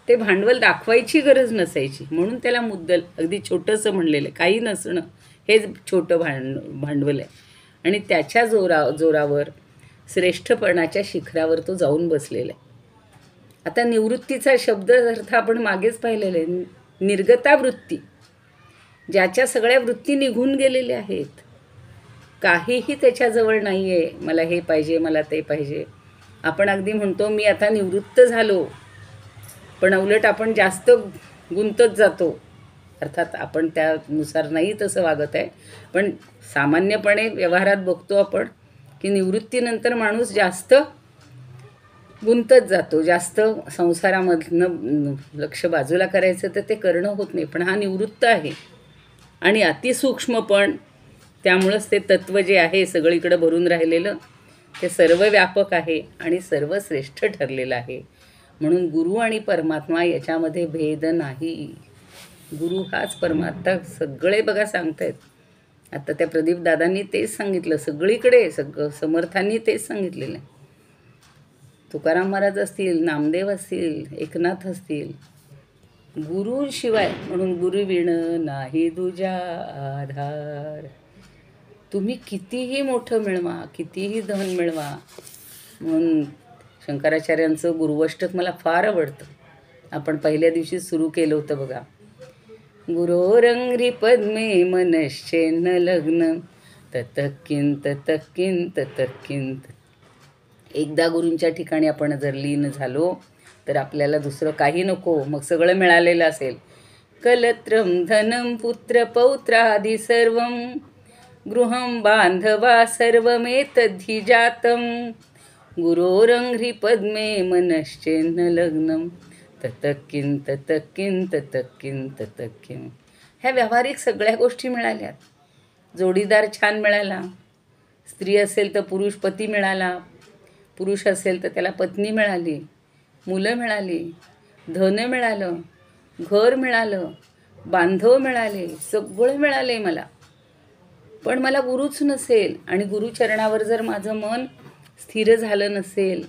ते भांडवल दाखवायची गरज नसायची, म्हणून त्याला मुद्दल अगदी छोटंसं म्हणलेलं आहे. काही नसणं हेच छोटं भांडवल आहे. आणि त्याच्या जोरावर श्रेष्ठपणाच्या शिखरावर तो जाऊन बसलेला आहे. आता निवृत्तीचा शब्द अर्थ आपण मागेच पाहिलेला आहे. निर्गता वृत्ती, ज्याच्या सगळ्या वृत्ती निघून गेलेल्या आहेत, काहीही त्याच्याजवळ नाही आहे. मला हे पाहिजे, मला ते पाहिजे. आपण अगदी म्हणतो मी आता निवृत्त झालो, पण उलट आपण जास्त गुंतत जातो. अर्थात आपण त्यानुसार नाही तसं वागत आहे, पण सामान्यपणे व्यवहारात बघतो आपण की निवृत्तीनंतर माणूस जास्त गुंतत जातो, जास्त संसारामधनं लक्ष बाजूला करायचं तर ते करणं होत नाही. पण हा निवृत्त आहे आणि अतिसूक्ष्म, पण त्यामुळंच ते तत्त्व जे आहे सगळीकडं भरून राहिलेलं ते सर्व व्यापक आहे आणि सर्वश्रेष्ठ ठरलेलं आहे. म्हणून गुरु आणि परमात्मा याच्यामध्ये भेद नाही. गुरु हाच परमात्मा. सगळे बघा सांगत आहेत. आता त्या प्रदीप दादांनी तेच सांगितलं, सगळीकडे समर्थांनी तेच सांगितलेलं आहे. तुकाराम महाराज असतील, नामदेव असतील, एकनाथ असतील, गुरुशिवाय म्हणून गुरुविण नाही दुजा आधार. तुम्ही कितीही मोठं मिळवा, कितीही धन मिळवा. म्हणून शंकराचार्यांचं गुरुवष्टक मला फार आवडतं. आपण पहिल्या दिवशी सुरू केलं होतं बघा. गुरोरंघ्रि पद्मे मनश्चेन्न लग्न ततकिंत ततकिंत ततकिंत. एकदा गुरूंच्या ठिकाणी आपण जर लीन झालो तर आपल्याला दुसरं काही नको, मग सगळं मिळालेलं असेल. कलत्रम धनम पुत्र पौत्रादि सर्वं गृहं बांधवा सर्वमेतद्धि जातं गुरोरंघ्रि पद्मे मनश्चेन्न लग्नम ततकिं ततकिं ततकिं ततकिं. ह्या व्यावहारिक सगळ्या गोष्टी मिळाल्यात. जोडीदार छान मिळाला, स्त्री असेल तर पुरुष पती मिळाला, पुरुष असेल तर त्याला पत्नी मिळाली, मुलं मिळाली, धन मिळालं, घर मिळालं, बांधव मिळाले, सगळं मिळाले मला. पण मला गुरुच नसेल आणि गुरुचरणावर जर माझं मन स्थिर झालं नसेल,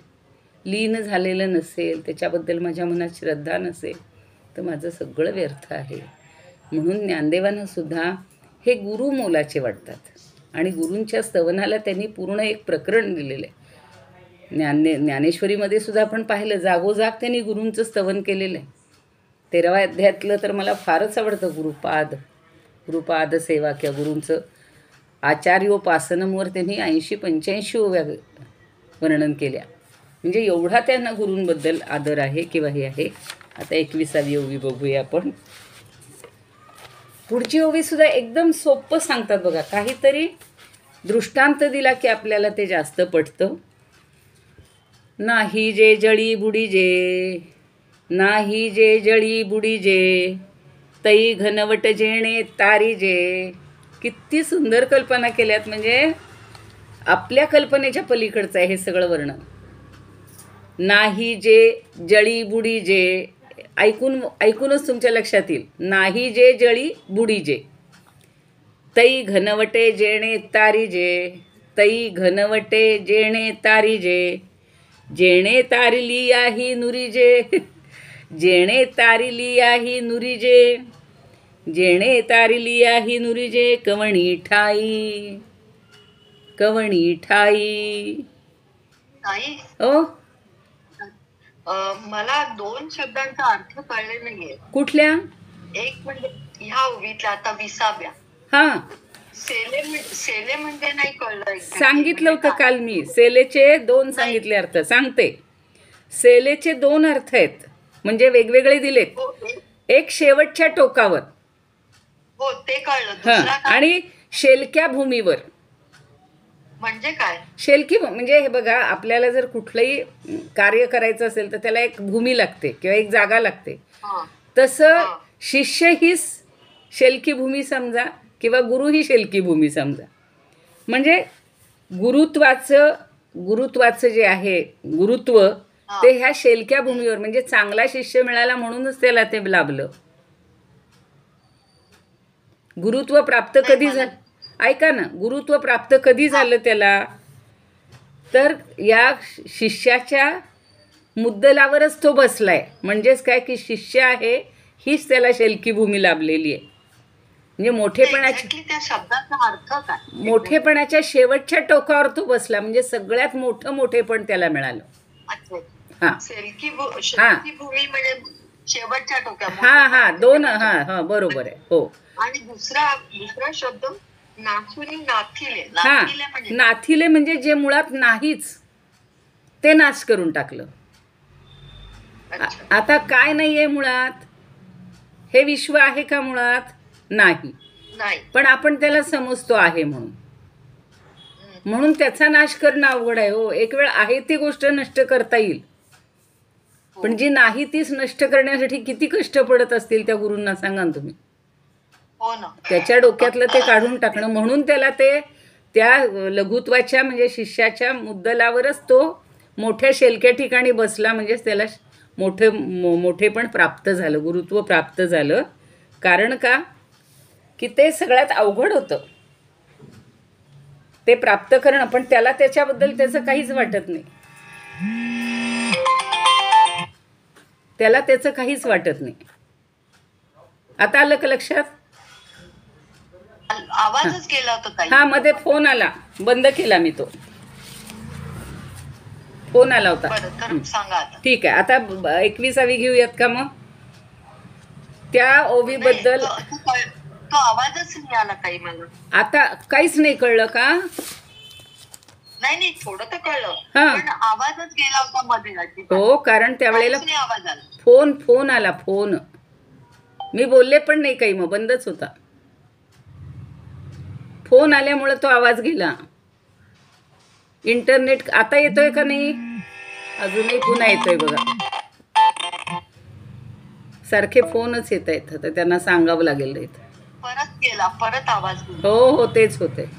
लीन झालेलं नसेल, त्याच्याबद्दल माझ्या मनात श्रद्धा नसेल, तर माझं सगळं व्यर्थ आहे. म्हणून ज्ञानदेवांना सुद्धा हे गुरु मोलाचे वाटतात आणि गुरूंच्या स्तवनाला त्यांनी पूर्ण एक प्रकरण दिलेलं आहे. ज्ञानेश्वरीमध्ये सुद्धा आपण पाहिलं, जागोजाग त्यांनी गुरूंचं स्तवन केलेलं आहे. 13व्या अध्यायातलं तर मला फारच आवडतं, गुरुपाद सेवा किंवा गुरूंचं आचार्योपासनमवर त्यांनी 80-85 ओव्या वर्णन केल्या. म्हणजे एवढा त्यांना गुरूंबद्दल आदर आहे किंवा हे आहे. आता 21वी ओवी बघूया आपण. पुढची ओवीसुद्धा एकदम सोपं सांगतात बघा. काहीतरी दृष्टांत दिला की आपल्याला ते जास्त पटतं. नाही जे जळी बुडी जे, नाही जे जळी बुडी जे, तई घनवट जेणे तारी जे. किती सुंदर कल्पना केल्यात, म्हणजे आपल्या कल्पनेच्या पलीकडचं आहे हे सगळं वर्णन. नाही जे जळी बुडी जे, ऐकूनच तुमच्या लक्षात येईल. नाही जे जळी बुडी जे, तई घनवटे जेणे तारी जे, तई घनवटे जेणे तारी जे, जेणे तारिली आहे नुरी जे, जेणे तारिली आहे नुरी जे, जेणे तारिली आहे नुरी जे, कवणी ठाई, कवणी ठाई. ओ मला 2 शब्दांचा अर्थ कळले नाहीये. कुठल्या? एक म्हणजे ह्या ओवीतला आता 20व्या. हा, सेले म्हणजे नाही कळलं. सांगितलं होतं काल मी. सेलेचे 2 सांगितले अर्थ सांगते. सेलेचे 2 अर्थ आहेत, म्हणजे वेगवेगळे दिलेत. एक शेवटच्या टोकावर. हो ते कळलं. हा, दुसरा काय? आणि शेलक्या भूमीवर. म्हणजे काय? शेलकी म्हणजे हे बघा, आपल्याला जर कुठलंही कार्य करायचं असेल तर त्याला एक भूमी लागते किंवा एक जागा लागते. हा, तसं हा. शिष्य ही शेलकी भूमी समजा किंवा गुरु ही शेलकी भूमी समजा. म्हणजे गुरुत्वाचं जे आहे गुरुत्व, हा. ते ह्या शेलक्या भूमीवर, म्हणजे चांगला शिष्य मिळाला म्हणूनच त्याला ते लाभलं. गुरुत्व प्राप्त नाही, कधी मला- झालं, ऐका ना, गुरुत्व प्राप्त कधी झालं त्याला, तर या शिष्याच्या मुद्दलावरच तो बसलाय. म्हणजेच काय की शिष्य आहे हीच त्याला शेलकी भूमी लाभलेली आहे. म्हणजे Exactly त्या शब्दाचा अर्थ काय? मोठेपणाच्या शेवटच्या टोकावर तो बसला, म्हणजे सगळ्यात मोठं मोठेपण त्याला मिळालं. अच्छा. हा शेलकी भूमी म्हणजे शेवटच्या टोक्यावर. हा दोन, हा बरोबर आहे. हो. आणि दुसरा शब्द नाचुनी नाथिले. हा, नाथिले म्हणजे नाथिले म्हणजे जे मुळात नाहीच ते नाश करून टाकलं. अच्छा. आता काय नाहीये मुळात, हे विश्व आहे का मुळात? नाही. नाही. पण आपण त्याला समजतो आहे म्हणून. म्हणून त्याचा नाश करणं अवघड आहे. हो, एक वेळ आहे ती गोष्ट नष्ट करता येईल, पण जी नाही तीच नष्ट करण्यासाठी किती कष्ट पडत असतील त्या गुरूंना सांगा ना तुम्ही. हो ना. त्याच्या डोक्यातलं ते काढून टाकणं, म्हणून त्याला ते त्या लघुत्वाच्या म्हणजे शिष्याच्या मुद्दलावरच तो मोठ्या शेलक्या ठिकाणी बसला. म्हणजेच त्याला मोठेपण प्राप्त झालं, गुरुत्व प्राप्त झालं. कारण का की ते सगळ्यात अवघड होतं ते प्राप्त करणं, पण त्याला त्याच्याबद्दल त्याचं काहीच वाटत नाही. त्याला त्याचं काहीच वाटत नाही. आता आलं का लक्षात? आवाजच गेला होता ताई. हा, मध्ये फोन आला, बंद केला मी तो. फोन आला होता. बरं तर सांगा आता. ठीक आहे, आता 21वी घेऊयात का मग? त्या ओवीबद्दल नाही, तो आवाजच नाही आला काही मला. आता काहीच नाही कळलं का? नाही थोडं तर कळलं, हा. पण आवाजच गेला होता मध्ये अजिबात. हो, कारण त्यावेळेला काहीच नाही आवाज आला. फोन आला. मी बोलले पण नाही काही, मग बंदच होता. फोन आल्यामुळे तो आवाज गेला. इंटरनेट आता येतोय का नाही? अजूनही पुन्हा येतोय बघा. सारखे फोनच येत आहेत, तर त्यांना सांगावं लागेल. परत गेला, परत आवाज गेला. हो तेच होते.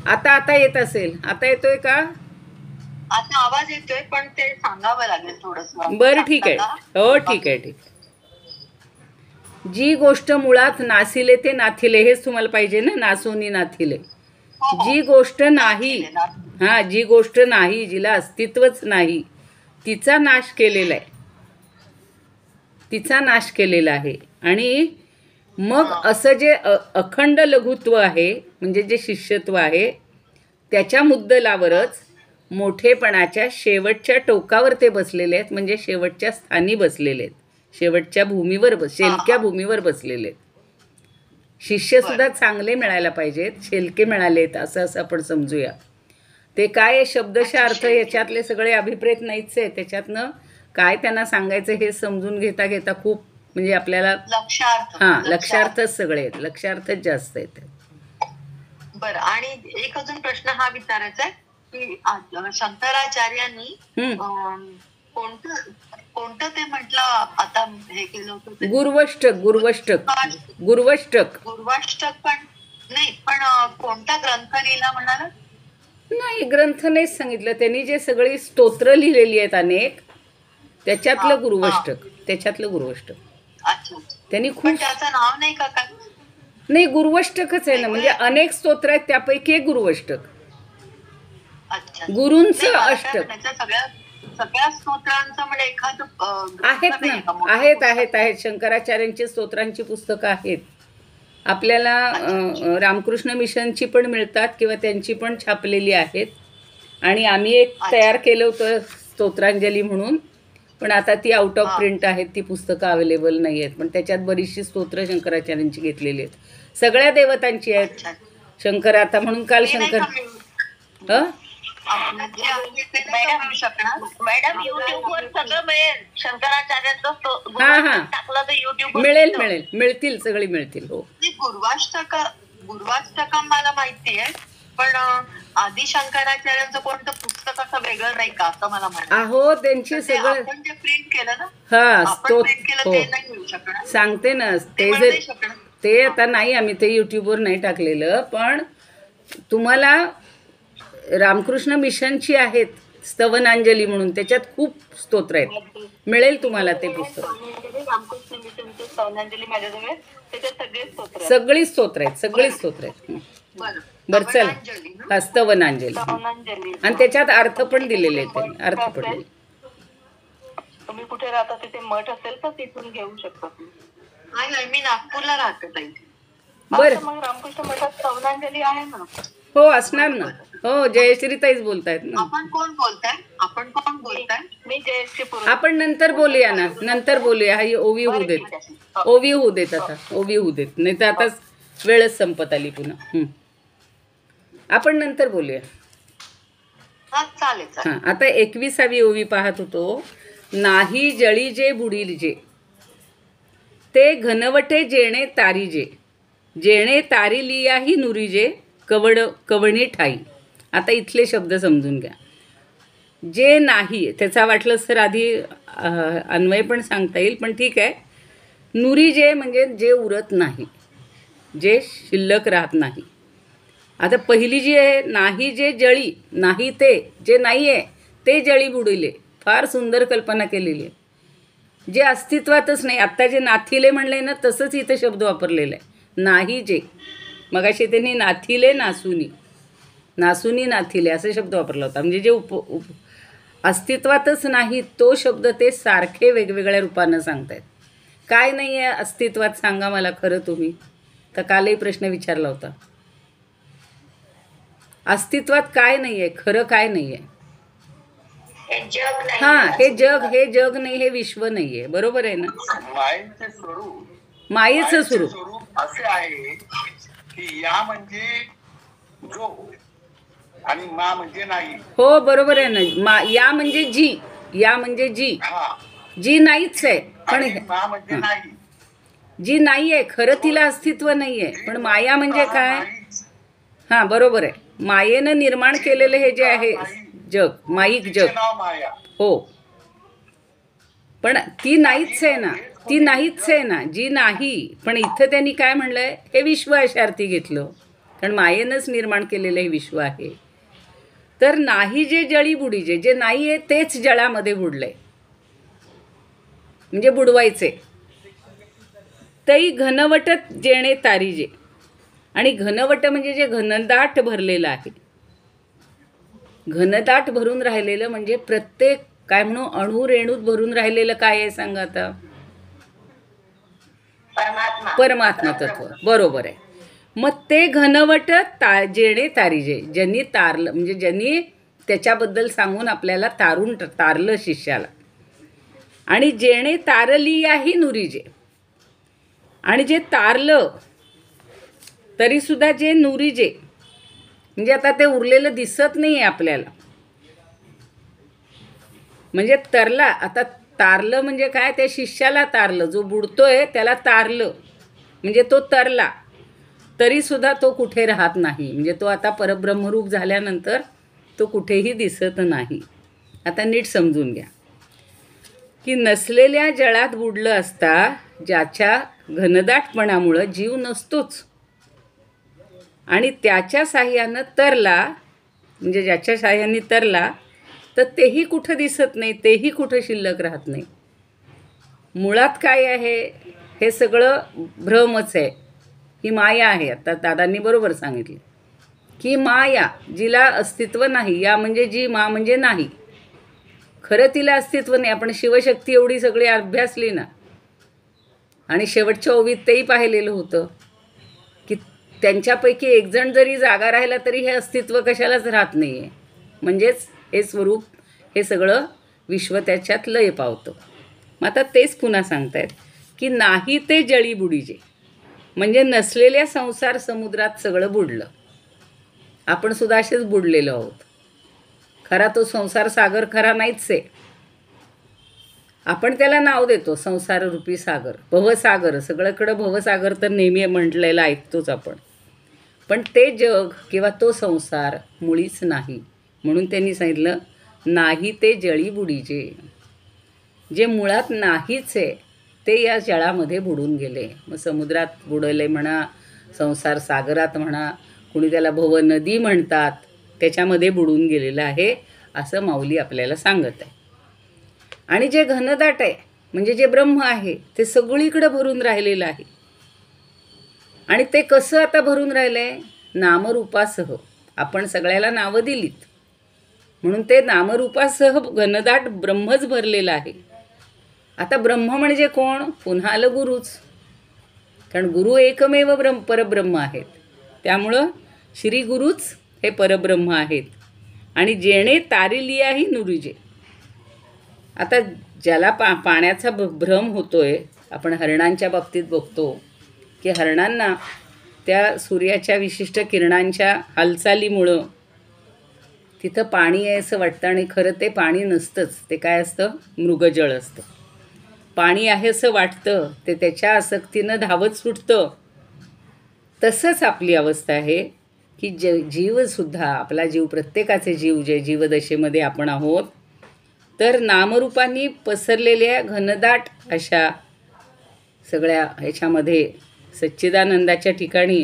आता येत असेल. आता येतोय का? आता आवाज येतोय, पण ते सांगावं लागेल थोडस. बरं ठीक आहे. हो ठीक आहे. जी गोष्ट मुळात नासिले ते नाथिले, हेच तुम्हाला पाहिजे ना, नासोनी नाथिले. जी गोष्ट नाही, हा, जी गोष्ट नाही, जिला अस्तित्वच नाही, तिचा नाश केलेला आहे. आणि मग असं जे अखंड लघुत्व आहे, म्हणजे जे शिष्यत्व आहे, त्याच्या मुद्दलावरच मोठेपणाच्या शेवटच्या टोकावर ते बसलेले आहेत. म्हणजे शेवटच्या स्थानी बसलेले आहेत, शेवटच्या भूमीवर शेलक्या भूमीवर बसलेले आहेत. शिष्य सुद्धा चांगले मिळायला पाहिजेत, शेलके मिळालेत असं आपण समजूया. ते काय शब्दशः अर्थ याच्यातले सगळे अभिप्रेत नाहीच आहे. त्याच्यातनं काय त्यांना सांगायचं हे समजून घेता खूप म्हणजे आपल्याला लक्षार्थच सगळे आहेत, लक्षार्थच जास्त आहेत. बरं, आणि एक अजून प्रश्न हा विचारायचा आहे की शंकराचार्यांनी कोणतं ते म्हटलं आता हे केलं होतं? गुरुवष्टक पण नाही, पण कोणता ग्रंथ लिहिला म्हणाला? नाही, ग्रंथ नाहीच सांगितलं त्यांनी. जे सगळी स्तोत्र लिहिलेली आहेत अनेक, त्याच्यातलं गुरुवष्टक. अच्छा. त्यांनी खूप, त्याचं नाव नाही का काय? नाही, गुरुवष्टकच आहे ना. म्हणजे अनेक स्तोत्र आहेत, त्यापैकी एक गुरुवष्टक. अच्छा. गुरूंचं अष्टक सगळ्या स्तोत्रांचं म्हणजे एखादं आहेत ना. आहेत शंकराचार्यांची स्तोत्रांची पुस्तकं आहेत. आपल्याला रामकृष्ण मिशनची पण मिळतात किंवा त्यांची पण छापलेली आहेत. आणि आम्ही एक तयार केलं होतं स्तोत्रांजली म्हणून, पण आता ती आउट ऑफ प्रिंट आहेत, ती पुस्तकं अवेलेबल नाही आहेत. पण त्याच्यात बरीचशी स्तोत्र शंकराचार्यांची घेतलेली आहेत, सगळ्या देवतांची आहेत. शंकर आता म्हणून काल शंकर आपलं जे आहे ते नाही करू शकणार. मॅडम युट्यूबवर सगळं मिळेल. शंकराचार्यांचा हा. टाकलं तर युट्यूब मिळतील सगळी मिळतील. हो, गुरुवाष्टकम मला माहिती आहे, पण आदि शंकराचार्यांचं कोणतं पुस्तक असं वेगळं नाही का असं मला म्हणायचं. अहो त्यांची ते सगळं आपण जे प्रिंट केलं ना, हा आपण प्रिंट केलं हो ते नाही मिळू शकणार. सांगते ना, ते ते मला जर नाही शकणार. ते आता नाही, आम्ही ते युट्यूबवर नाही टाकलेलं, पण तुम्हाला रामकृष्ण मिशनची आहेत स्तवनांजली म्हणून, त्याच्यात खूप स्तोत्र आहेत, मिळेल तुम्हाला ते पुस्तक. रामकृष्ण मिशनचे स्तवनांजली माझ्याजवळ, त्याच्यात सगळी स्तोत्र आहेत. बरं चला, स्तवनांजली ना? हा स्तवनांजली, स्तवनांजली. आणि त्याच्यात अर्थ पण दिलेले आहेत त्यांनी, अर्थ पण दिले. तुम्ही कुठे राहता तिथे मठ असेल तर तिथून घेऊ शकता तुम्ही. नाही, मी नागपूरला राहते ताई. बरं, मग रामकृष्ण मठात स्तवनांजली आहे ना. हो असणार ना. हो, जयश्रीताईच बोलतायत ना. आपण कोण बोलताय? मी जयश्री पुरोहित. आपण नंतर बोलूया ना, नंतर बोलूया. हा ओवी होऊ देत आता, ओवी होऊ देत, नाही तर आता वेळच संपत आली पुन्हा. आपण नंतर बोलूया. हा चालेल. हां, आता 21वी ओवी पाहत होतो. नाही जळी जे बुडील जे, ते घनवटे जेणे तारीजे, जेणे तारी लियाही नुरीजे, कवणी ठाई. आता इथले शब्द समजून घ्या. जे नाही, त्याचा वाटलंच तर आधी अन्वय पण सांगता येईल, पण ठीक आहे. नुरी जे म्हणजे जे उरत नाही, जे शिल्लक राहत नाही. आता पहिली जी आहे, नाही जे जळी, नाही ते जे नाही आहे ते जळी बुडिले, फार सुंदर कल्पना केलेली आहे. जे अस्तित्वातच नाही, आत्ता जे नाथिले म्हणले ना, तसंच इथं शब्द वापरलेला आहे. नाही जे, मगाशी त्यांनी नाथिले नासुनी नाथिले असे शब्द वापरला होता. म्हणजे जे अस्तित्वातच नाही तो शब्द ते सारखे वेगवेगळ्या रूपानं सांगतायत. काय नाही आहे अस्तित्वात सांगा मला खरं तुम्ही, तर कालही प्रश्न विचारला होता. अस्तित्वात काय नाही आहे, खरं काय नाही आहे? हां, हे जग नाही, हे विश्व नाही आहे. बरोबर आहे ना. मायेचं स्वरूप असे आहे की या म्हणजे जो आणि मा म्हणजे नाही. हो बरोबर आहे ना. या म्हणजे जी, जी नाहीच आहे, पण मा म्हणजे नाही, जी नाही आहे खरं तिला अस्तित्व नाही आहे. पण माया म्हणजे काय? हां बरोबर आहे. मायेनं निर्माण केलेलं हे जे आहे जग, माईक जग, हो, पण ती नाहीच आहे ना, जी नाही. पण इथं त्यांनी काय म्हणलंय, हे विश्व अशा अर्थी घेतलं, कारण मायेनंच निर्माण केलेलं हे विश्व आहे. तर नाही जे जळी बुडीजे, जे नाही आहे तेच जळामध्ये बुडलंय, म्हणजे बुडवायचे. तई घनवटत जेणे तारीजे, आणि घनवट म्हणजे जे घनदाट भरलेलं आहे, घनदाट भरून राहिलेलं म्हणजे प्रत्येक काय म्हणू अणू रेणूत भरून राहिलेलं काय आहे सांगा आता? परमात्मा तत्व. बरोबर आहे. मग ते घनवट जेणे तारीजे, ज्यांनी तारलं म्हणजे ज्यांनी त्याच्याबद्दल सांगून आपल्याला तारलं शिष्याला. आणि जेणे तारली याही नुरीजे, आणि जे तारलं तरीसुद्धा जे नुरीजे म्हणजे आता ते उरलेलं दिसत नाही आहे आपल्याला. म्हणजे तरला, आता तारलं म्हणजे काय? त्या शिष्याला तारलं, जो बुडतोय त्याला तारलं म्हणजे तो तरला, तरीसुद्धा तो कुठे राहत नाही. म्हणजे तो आता परब्रह्मरूप झाल्यानंतर तो कुठेही दिसत नाही. आता नीट समजून घ्या की नसलेल्या जळात बुडलं असता ज्याच्या घनदाटपणामुळं जीव नसतोच, आणि त्याच्या साह्यानं तरला म्हणजे ज्याच्या साह्याने तरला, तर तेही कुठं दिसत नाही, तेही कुठं शिल्लक राहत नाही. मुळात काय आहे? हे सगळं भ्रमच आहे, ही माया आहे. आता दादांनी बरोबर सांगितले की माया, जिला अस्तित्व नाही. या म्हणजे जी, मा म्हणजे नाही, खरं तिला अस्तित्व नाही. आपण शिवशक्ती एवढी सगळी अभ्यासली ना, आणि शेवटच्या ओवीत तेही पाहिलेलं होतं की त्यांच्यापैकी एक जण जरी जागा राहिला तरी हे अस्तित्व कशालाच राहत नाही आहे. म्हणजेच हे स्वरूप, हे सगळं विश्व त्याच्यात लय पावतं. मग आता तेच पुन्हा सांगतायत की नाही ते जळी बुडीजे, म्हणजे नसलेल्या संसार समुद्रात सगळं बुडलं. आपण सुद्धा असेच बुडलेलो आहोत. खरा तो संसार सागर खरा नाहीच आहे. आपण त्याला नाव देतो संसार रूपी सागर, भवसागर. सगळीकडं भवसागर तर नेहमी म्हटलेलं ऐकतोच आपण. पण ते जग किंवा तो संसार मुळीच नाही. म्हणून त्यांनी सांगितलं नाही ते जळी बुडीजे. जे मुळात नाहीच आहे ते या जळामध्ये बुडून गेले. मग समुद्रात बुडले म्हणा, संसार सागरात म्हणा, कुणी त्याला भव नदी म्हणतात, त्याच्यामध्ये बुडून गेलेलं आहे असं माऊली आपल्याला सांगत आहे. आणि जे घनदाट आहे म्हणजे जे ब्रह्म आहे ते सगळीकडं भरून राहिलेलं आहे. आणि ते कसं आता भरून राहिलं आहे? नामरूपासह. आपण सगळ्याला नावं दिलीत म्हणून ते नामरूपासह घनदाट ब्रह्मच भरलेलं आहे. आता ब्रह्म म्हणजे कोण? पुन्हा आलं गुरुच. कारण गुरु एकमेव परब्रह्म आहेत. त्यामुळं श्री गुरुच हे परब्रह्म आहेत. आणि जेणे तारिलियाही नुरिजे. आता ज्याला पाण्याचा भ्रम होतोय, आपण हरणांच्या बाबतीत बघतो की हरणांना त्या सूर्याच्या विशिष्ट किरणांच्या हालचालीमुळं तिथं पाणी आहे असं वाटतं आणि खरं ते पाणी नसतंच. ते काय असतं? मृगजळ असतं. पाणी आहे असं वाटतं, ते त्याच्या आसक्तीनं धावत सुटतं. तसंच आपली अवस्था आहे की जीवसुद्धा, आपला जीव, प्रत्येकाचे जीव जे जीवदशेमध्ये आपण आहोत, तर नामरूपांनी पसरलेल्या घनदाट अशा सगळ्या ह्याच्यामध्ये सच्चिदानंदाच्या ठिकाणी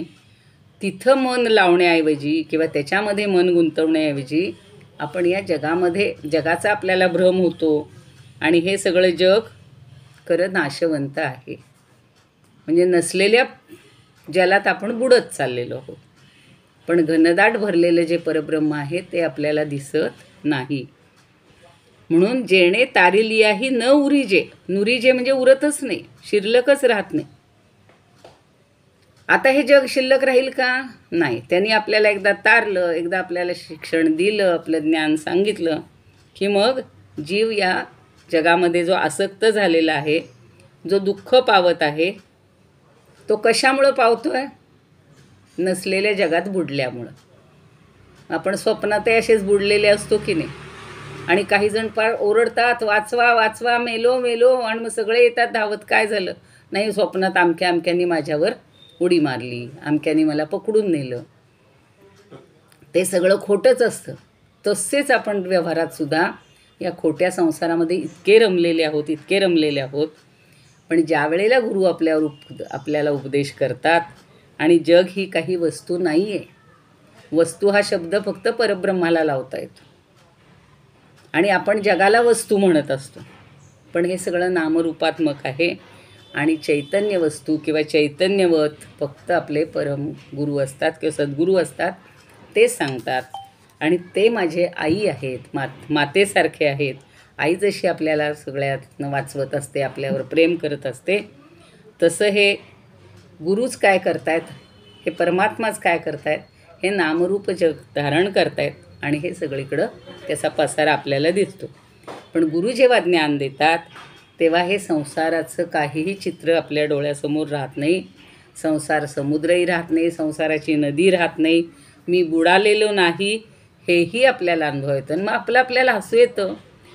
तिथं मन लावण्याऐवजी किंवा त्याच्यामध्ये मन गुंतवण्याऐवजी आपण या जगामध्ये, जगाचा आपल्याला भ्रम होतो आणि हे सगळं जग खरं नाशवंत आहे. म्हणजे नसलेल्या जलात आपण बुडत चाललेलो आहोत. पण घनदाट भरलेलं जे परब्रह्म आहे ते आपल्याला दिसत नाही. म्हणून जेणे तारिलियाही न उरिजे. नुरिजे म्हणजे उरतच नाही, शिल्लकच राहत नाही. आता हे जग शिल्लक राहील का? नाही. त्यांनी आपल्याला एकदा तारलं, एकदा आपल्याला शिक्षण दिलं, आपलं ज्ञान सांगितलं की मग जीव या जगामध्ये जो आसक्त झालेला आहे, जो दुःख पावत आहे, तो कशामुळं पावतोय? नसलेल्या जगात बुडल्यामुळं. आपण स्वप्नातही असेच बुडलेले असतो की नाही. आणि काही जण फार ओरडतात, वाचवा वाचवा, मेलो मेलो, आणि मग सगळे येतात धावत. काय झालं? नाही, स्वप्नात अमक्याने माझ्यावर उडी मारली, अमक्याने मला पकडून नेलं. ते सगळं खोटंच असतं. तसेच आपण व्यवहारातसुद्धा या खोट्या संसारामध्ये इतके रमलेले आहोत. पण ज्या वेळेला गुरु आपल्याला उपदेश करतात आणि जग ही काही वस्तू नाही आहे. वस्तू हा शब्द फक्त परब्रह्माला लावता येतो आणि आपण जगाला वस्तू म्हणत असतो. पण हे सगळं नामरूपात्मक आहे. आणि चैतन्य वस्तू किंवा चैतन्यवत फक्त आपले परम गुरु असतात किंवा सद्गुरू असतात. ते सांगतात. आणि ते माझे आई आहेत, मातेसारखे आहेत. आई जशी आपल्याला सगळ्यातनं वाचवत असते, आपल्यावर प्रेम करत असते, तसं हे गुरुच काय करतायत, हे परमात्माच काय करतायत, हे नामरूप जग धारण करतायत. आणि हे सगळीकडं त्याचा पसारा आपल्याला दिसतो. पण गुरु जेव्हा ज्ञान देतात तेव्हा हे संसाराचं काहीही चित्र आपल्या डोळ्यासमोर राहत नाही. संसार समुद्रही राहत नाही, संसाराची नदी राहत नाही, मी बुडालेलो नाही हेही आपल्याला अनुभव येतं. आणि मग आपल्याला हसू येतं.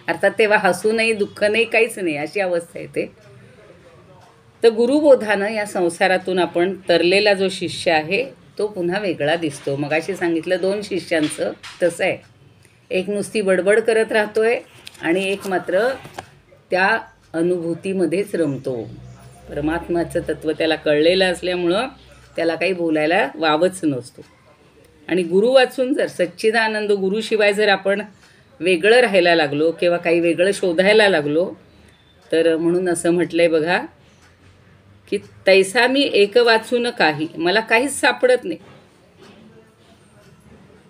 अर्थात तेव्हा हसू नाही, दुःख नाही, काहीच नाही, अशी अवस्था येते. तर गुरुबोधानं या संसारातून आपण तरलेला जो शिष्य आहे तो पुन्हा वेगळा दिसतो. मगाशी सांगितलं 2 शिष्यांचं तसं आहे. एक नुसती बडबड करत राहतोय आणि एक मात्र त्या अनुभूतीमध्येच रमतो. परमात्म्याचं तत्त्व त्याला कळलेलं असल्यामुळं त्याला काही बोलायला वावच नसतो. आणि गुरु वाचून जर सच्चिदानंद गुरुशिवाय जर आपण वेगळं राहायला लागलो किंवा काही वेगळं शोधायला लागलो, तर म्हणून असं म्हटलं आहे बघा की तैसा मी एक वाचून काही, मला काहीच सापडत नाही,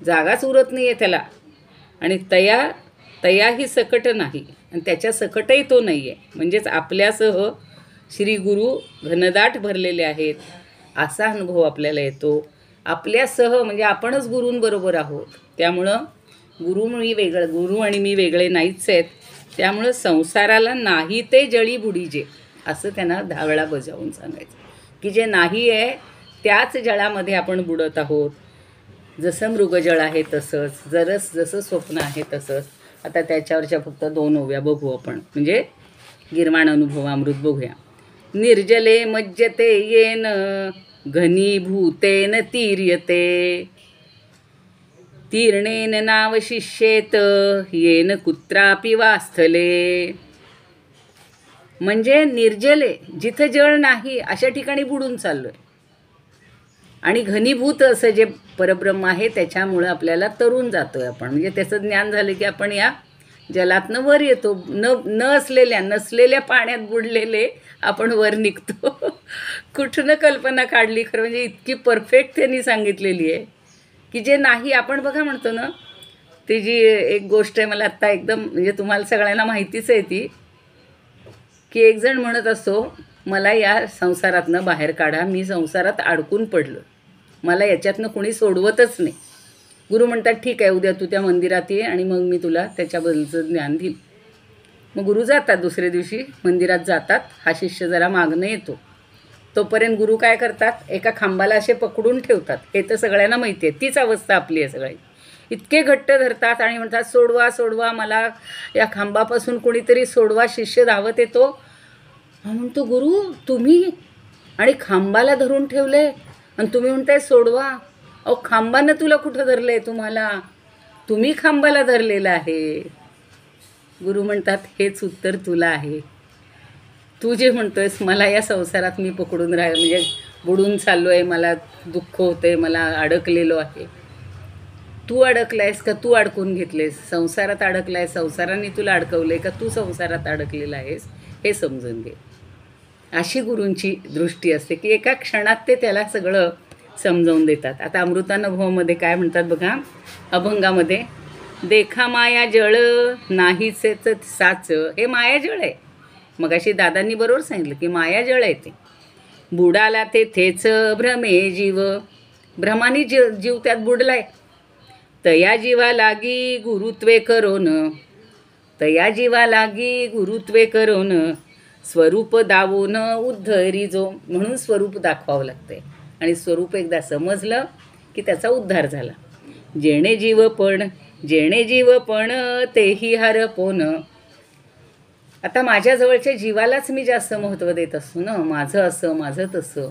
जागाच उरत नाही आहे त्याला. आणि तयाही सकट नाही, आणि त्याच्या सकटही तो नाही आहे. म्हणजेच आपल्यासह श्री गुरु घनदाट भरलेले आहेत असा अनुभव आपल्याला येतो. आपल्यासह म्हणजे आपणच गुरूंबरोबर आहोत. त्यामुळं गुरु आणि मी वेगळे नाहीच आहेत. त्यामुळं संसाराला नाही ते जळी बुडीजे असं त्यांना 10 वेळा बजावून सांगायचं की जे नाही आहे त्याच जळामध्ये आपण बुडत आहोत. जसं मृगजळ आहे तसंच, जसं स्वप्न आहे तसंच. आता त्याच्यावरच्या फक्त 2 ओव्या बघू आपण, म्हणजे गिरवाण अनुभवामृत बघूया. निर्जले मज्जते येन घनीभूतेन तीर्यते, तीर्णेन नावशिष्येत येन कुत्रापि वा स्थले. म्हणजे निर्जले, जिथं जळ नाही अशा ठिकाणी बुडून चाललोय, आणि घनीभूत असं जे परब्रह्म आहे त्याच्यामुळं आपल्याला तरून जातोय आपण. म्हणजे त्याचं ज्ञान झालं की आपण या जलातनं वर येतो. नसलेल्या पाण्यात बुडलेले आपण वर निघतो. कुठनं कल्पना काढली खरं, म्हणजे इतकी परफेक्ट त्यांनी सांगितलेली आहे की जे नाही. आपण बघा म्हणतो ना, ती जी एक गोष्ट आहे मला आत्ता एकदम, म्हणजे तुम्हाला सगळ्यांना माहितीच आहे ती, की एक जण म्हणत असतो, मला या संसारातनं बाहेर काढा, मी संसारात अडकून पडलो, मला याच्यातनं कोणी सोडवतच नाही. गुरु म्हणतात ठीक आहे, उद्या तू त्या मंदिरात ये आणि मग मी तुला त्याच्याबद्दलचं ज्ञान देईल. मग गुरु जातात, दुसऱ्या दिवशी मंदिरात जातात. हा शिष्य जरा मागणं येतो. तोपर्यंत गुरु काय करतात, एका खांबाला असे पकडून ठेवतात. हे तर सगळ्यांना माहिती आहे, तीच अवस्था आपली आहे सगळी. इतके घट्ट धरतात आणि म्हणतात सोडवा सोडवा, मला या खांबापासून कोणीतरी सोडवा. शिष्य धावत येतो, म्हणतो गुरु तुम्ही, आणि खांबाला धरून ठेवले आणि तुम्ही म्हणताय सोडवा. अहो खांबानं तुला कुठं धरलं आहे, तुम्हाला, तुम्ही खांबाला धरलेलं आहे. गुरु म्हणतात हेच उत्तर तुला आहे. तू जे म्हणतोयस मला या संसारात मी पकडून म्हणजे बुडून चाललो आहे, मला दुःख होतं आहे, मला अडकलेलो आहे. तू अडकलायस का तू अडकून घेतलेस? संसारात अडकलाय, संसाराने तुला अडकवलं आहे का तू संसारात अडकलेला आहेस, हे समजून घे. अशी गुरूंची दृष्टी असते की एका क्षणात ते त्याला सगळं समजावून देतात. आता अमृतानुभवामध्ये काय म्हणतात बघा, अभंगामध्ये, देखा माया जळ नाहीचेच साच. हे माया जळ आहे. मग अशी दादांनी बरोबर सांगितलं की माया जळ आहे ते. बुडाला तेथेच भ्रमे जीव, भ्रमानी जीव त्यात बुडलाय. तया जीवा लागी गुरुत्वे करोन, तया जीवा लागी गुरुत्वे करोन, स्वरूप दावून उद्धरी जो. म्हणून स्वरूप दाखवावं लागतंय, आणि स्वरूप एकदा समजलं की त्याचा उद्धार झाला. जेणे जीव पण तेही हरपोन. आता माझ्याजवळच्या जीवालाच मी जास्त महत्त्व देत असतो ना, माझं असं माझं तसं.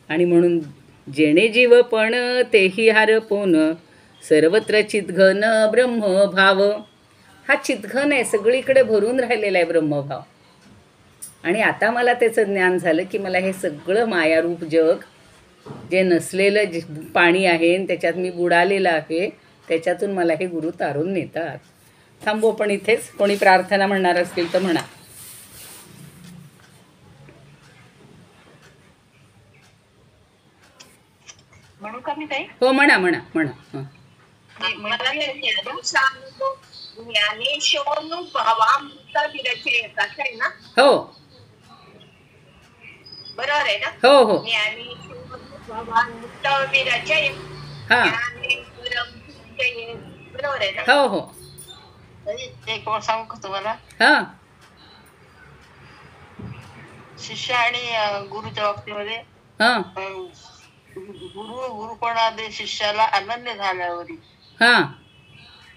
आणि म्हणून जेणे जीव पण तेही हरपोन, सर्वत्र चितघन ब्रह्मभाव. हा चितघन आहे, सगळीकडे भरून राहिलेला आहे ब्रह्मभाव. आणि आता मला त्याचं ज्ञान झालं की मला हे सगळं मायारूप जग, जे नसलेलं पाणी आहे त्याच्यात मी बुडालेलं आहे, त्याच्यातून मला हे गुरु तारून नेतात. थांबू पण इथेच. कोणी प्रार्थना म्हणणार असतील तर म्हणा. म्हणू का मी ताई? हो म्हणा म्हणा म्हणा. हं. मला ज्ञानेश्वरानुभावामृत विरचय असं आहे ना? हो बरोबर आहे ना? हो हो ज्ञानेश्वरानुभावामृत विरचय, हां ज्ञानेश्वरं बरोबर आहे ना? हो हो एक ओळ सांगू का तुम्हाला? हां शिष्य आणि गुरुच्या बाबतीमध्ये, हां गुरुपणा दे शिष्याला अनन्य झाल्यावरी, हां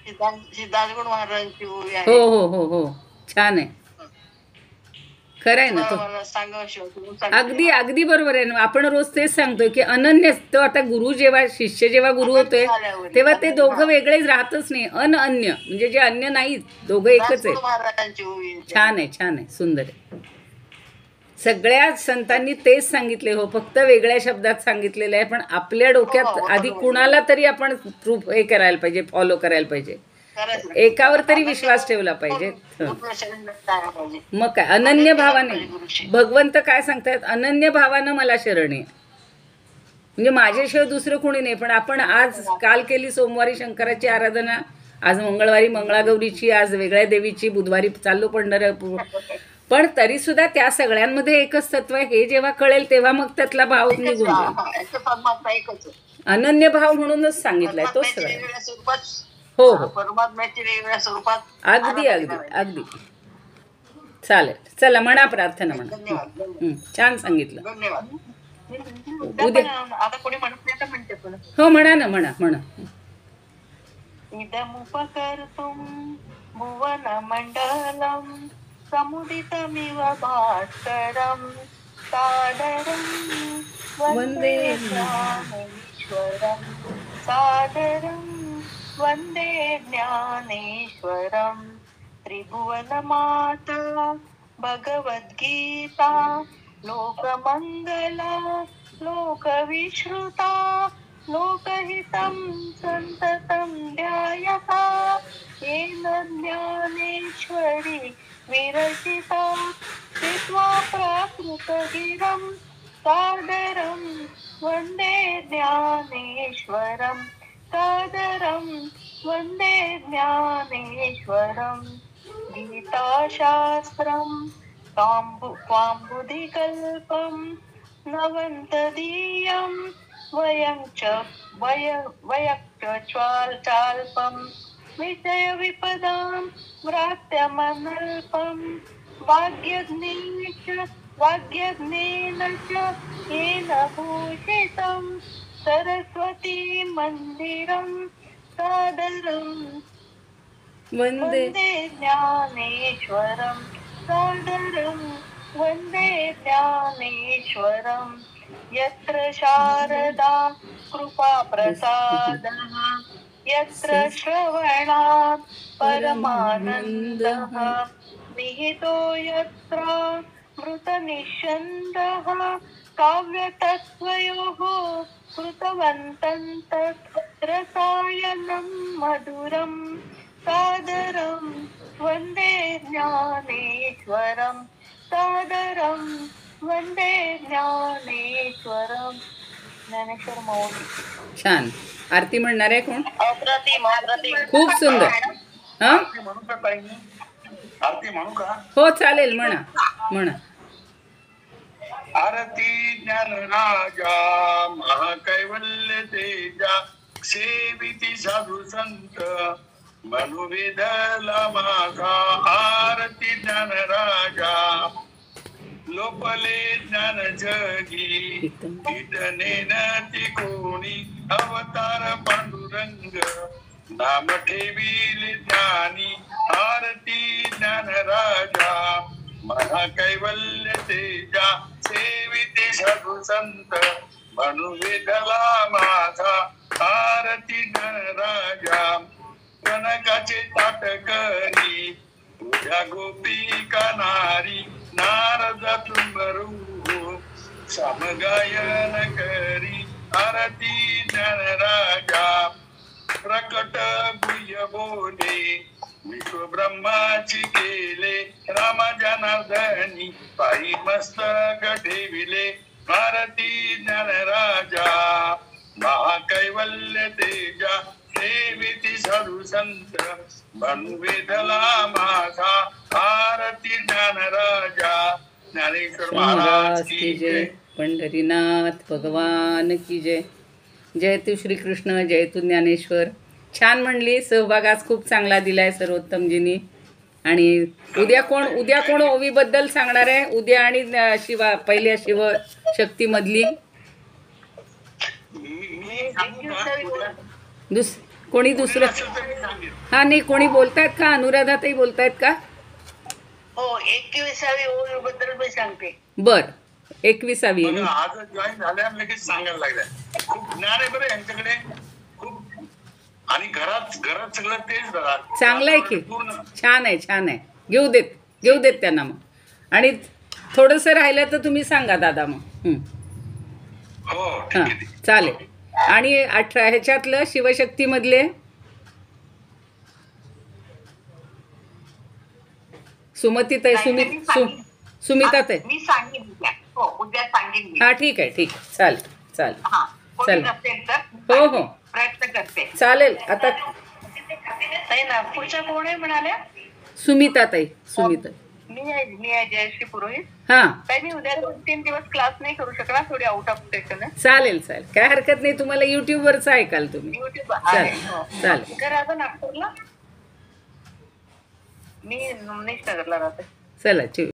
सिद्धार्थगुरु महाराजांची ओवी आहे. हो हो हो हो छान आहे. खरं आहे ना तो. मला सांगावं अगदी अगदी बरोबर आहे ना. आपण रोज तेच सांगतोय की अनन्य. तो आता गुरु जेव्हा शिष्य जेव्हा गुरु होतोय तेव्हा ते दोघं वेगळेच राहतच नाही. अन्य म्हणजे जे अन्य नाहीत, दोघं एकच आहे. महाराजांची ओवी. छान आहे छान आहे, सुंदर आहे. सगळ्या संतांनी तेच सांगितले हो, फक्त वेगळ्या शब्दात सांगितलेलं आहे. पण आपल्या डोक्यात आधी कुणाला तरी आपण प्रूफ हे करायला पाहिजे, फॉलो करायला पाहिजे, एकावर तरी विश्वास ठेवला पाहिजे. मग काय अनन्य भावाने भगवंत काय सांगतात, अनन्य भावानं मला शरण आहे. म्हणजे माझ्याशिवाय दुसरं कोणी नाही. पण आपण आज काल केली सोमवारी शंकराची आराधना, आज मंगळवारी मंगळागौरीची, आज वेगळ्या देवीची, बुधवारी चाललो पंढरपूर. पण तरी सुद्धा त्या सगळ्यांमध्ये एकच तत्व आहे. हे जेव्हा कळेल तेव्हा मग त्यातला भाव निघून जाईल. अनन्य भाव म्हणूनच सांगितलाय तो सगळं. हो हो परमात्म्याच्या वेगवेगळ्या स्वरूपात. अगदी अगदी अगदी. चालेल, चला म्हणा प्रार्थना म्हणा. छान सांगितलं. धन्यवाद. उद्या आता कोणी म्हणत नाही तर म्हणते तुला. हो म्हणा ना, म्हणा. इदमुपकर्तुं भुवनमण्डलं समुदितमिव भास्करं सादरं वन्दे ज्ञानेश्वरं सादरं वन्दे ज्ञानेश्वरं त्रिभुवनमाता भगवद्गीता लोकमङ्गला लोकविश्रुता लोकहितं सन्ततं ध्यायता येन ज्ञानेश्वरी विरचिता कृत्वा प्राकृतगिरं सादरं वन्दे ज्ञानेश्वरं सादरं वन्दे ज्ञानेश्वरं गीताशास्त्रं त्वाम्बुधिकल्पं नवन्तदीयं वयक्चाल्पं विषयविपदां व्रात्यमनल्पं वाग्यज्ञेन च येन भूषितं सरस्वती मन्दिरं सादरं वंदे वन्दे ज्ञानेश्वरं सादरं वन्दे ज्ञानेश्वरं यत्र शारदा कृपा प्रसादः यत्र श्रवणात् परमानन्दः निहितो यत्र मृतनिःशन्दः काव्यतत्त्वयोः कृतवन्तं तत् रसायनं मधुरं सादरं वन्दे ज्ञानेश्वरं सादरं वन्दे ज्ञानेश्वरं. ज्ञानेश्वर माऊली. छान. आरती म्हणणार आहे कोण? अप्रतिम अप्रतिम. खूप सुंदर. हा आरती म्हणू का ताई? आरती म्हणू का? हो चालेल, म्हणा. आरती ज्ञान राजा महाकैवल्य तेजा सेविती साधू संत मनुविधला माझा. आरती ज्ञान राजा लोपले ज्ञान जगी इतने ती कोणी अवतार पांडुरंग नाम ठेविले ज्ञानी. आरती ज्ञान राजा महाकैवल्य तेजा सेविते साधू संत मनुविधला माझा. आरती ज्ञान राजा कनकाचे ताट करी तुझ्या गोपिका नारी नारद तुंबरू समगायन करी. आरती ज्ञान राजा प्रकट गुह्य बोले विश्व ब्रह्माची केले राम जनार्दनी पायी मस्तक ठेविले. आरती ज्ञान राजा महाकैवल्य तेजा सेविती साधू संत बनवेधला माझा. आरती ज्ञान राजा ज्ञानेश्वर महाराज की जय. पंढरीनाथ भगवान की जय. जय तू श्रीकृष्ण, जय तू ज्ञानेश्वर. छान म्हणली. सहभाग आज खूप चांगला दिलाय सर्वोत्तमजींनी. आणि उद्या कोण ओवीबद्दल सांगणार आहे? उद्या आणि पहिल्या शिवशक्तीमधली कोणी दुसरं? हा नाही, कोणी बोलतायत का? अनुराधाताई बोलतायत का? हो 21वी ओवी बद्दल मी सांगते. बर 21वी. आज जॉईन झाल्या लगेच सांगायला लागल्या. खूप ज्ञान आहे बरं यांच्याकडे खूप. आणि घरात सगळं तेच बघा. चांगलं आहे की. छान आहे. घेऊ देत त्यांना मग. आणि थोडंसं राहिलं तर तुम्ही सांगा दादा मग. हो हां चालेल. आणि 18 ह्याच्यातलं शिवशक्तीमधले सुमतीताई सुमिताताई. मी सांगेन उद्या. हो उद्या सांगेन मी. हा ठीक आहे चालेल. हा कोणी चला. नसेल तर हो प्रयत्न करते. चालेल. आता नाही ना, पुढच्या कोण आहे म्हणाल्या? सुमिता. मी आहे जयश्री पुरोहित. हां ताई मी उद्या 2-3 दिवस क्लास नाही करू शकणार, थोडी आउट ऑफ स्टेशन आहे. चालेल काय हरकत नाही. तुम्हाला युट्यूबवरच ऐकाल तुम्ही. युट्यूब आहे. चालेल. घर आता नागपूरला. मी नगरला राहते. चला ठीक.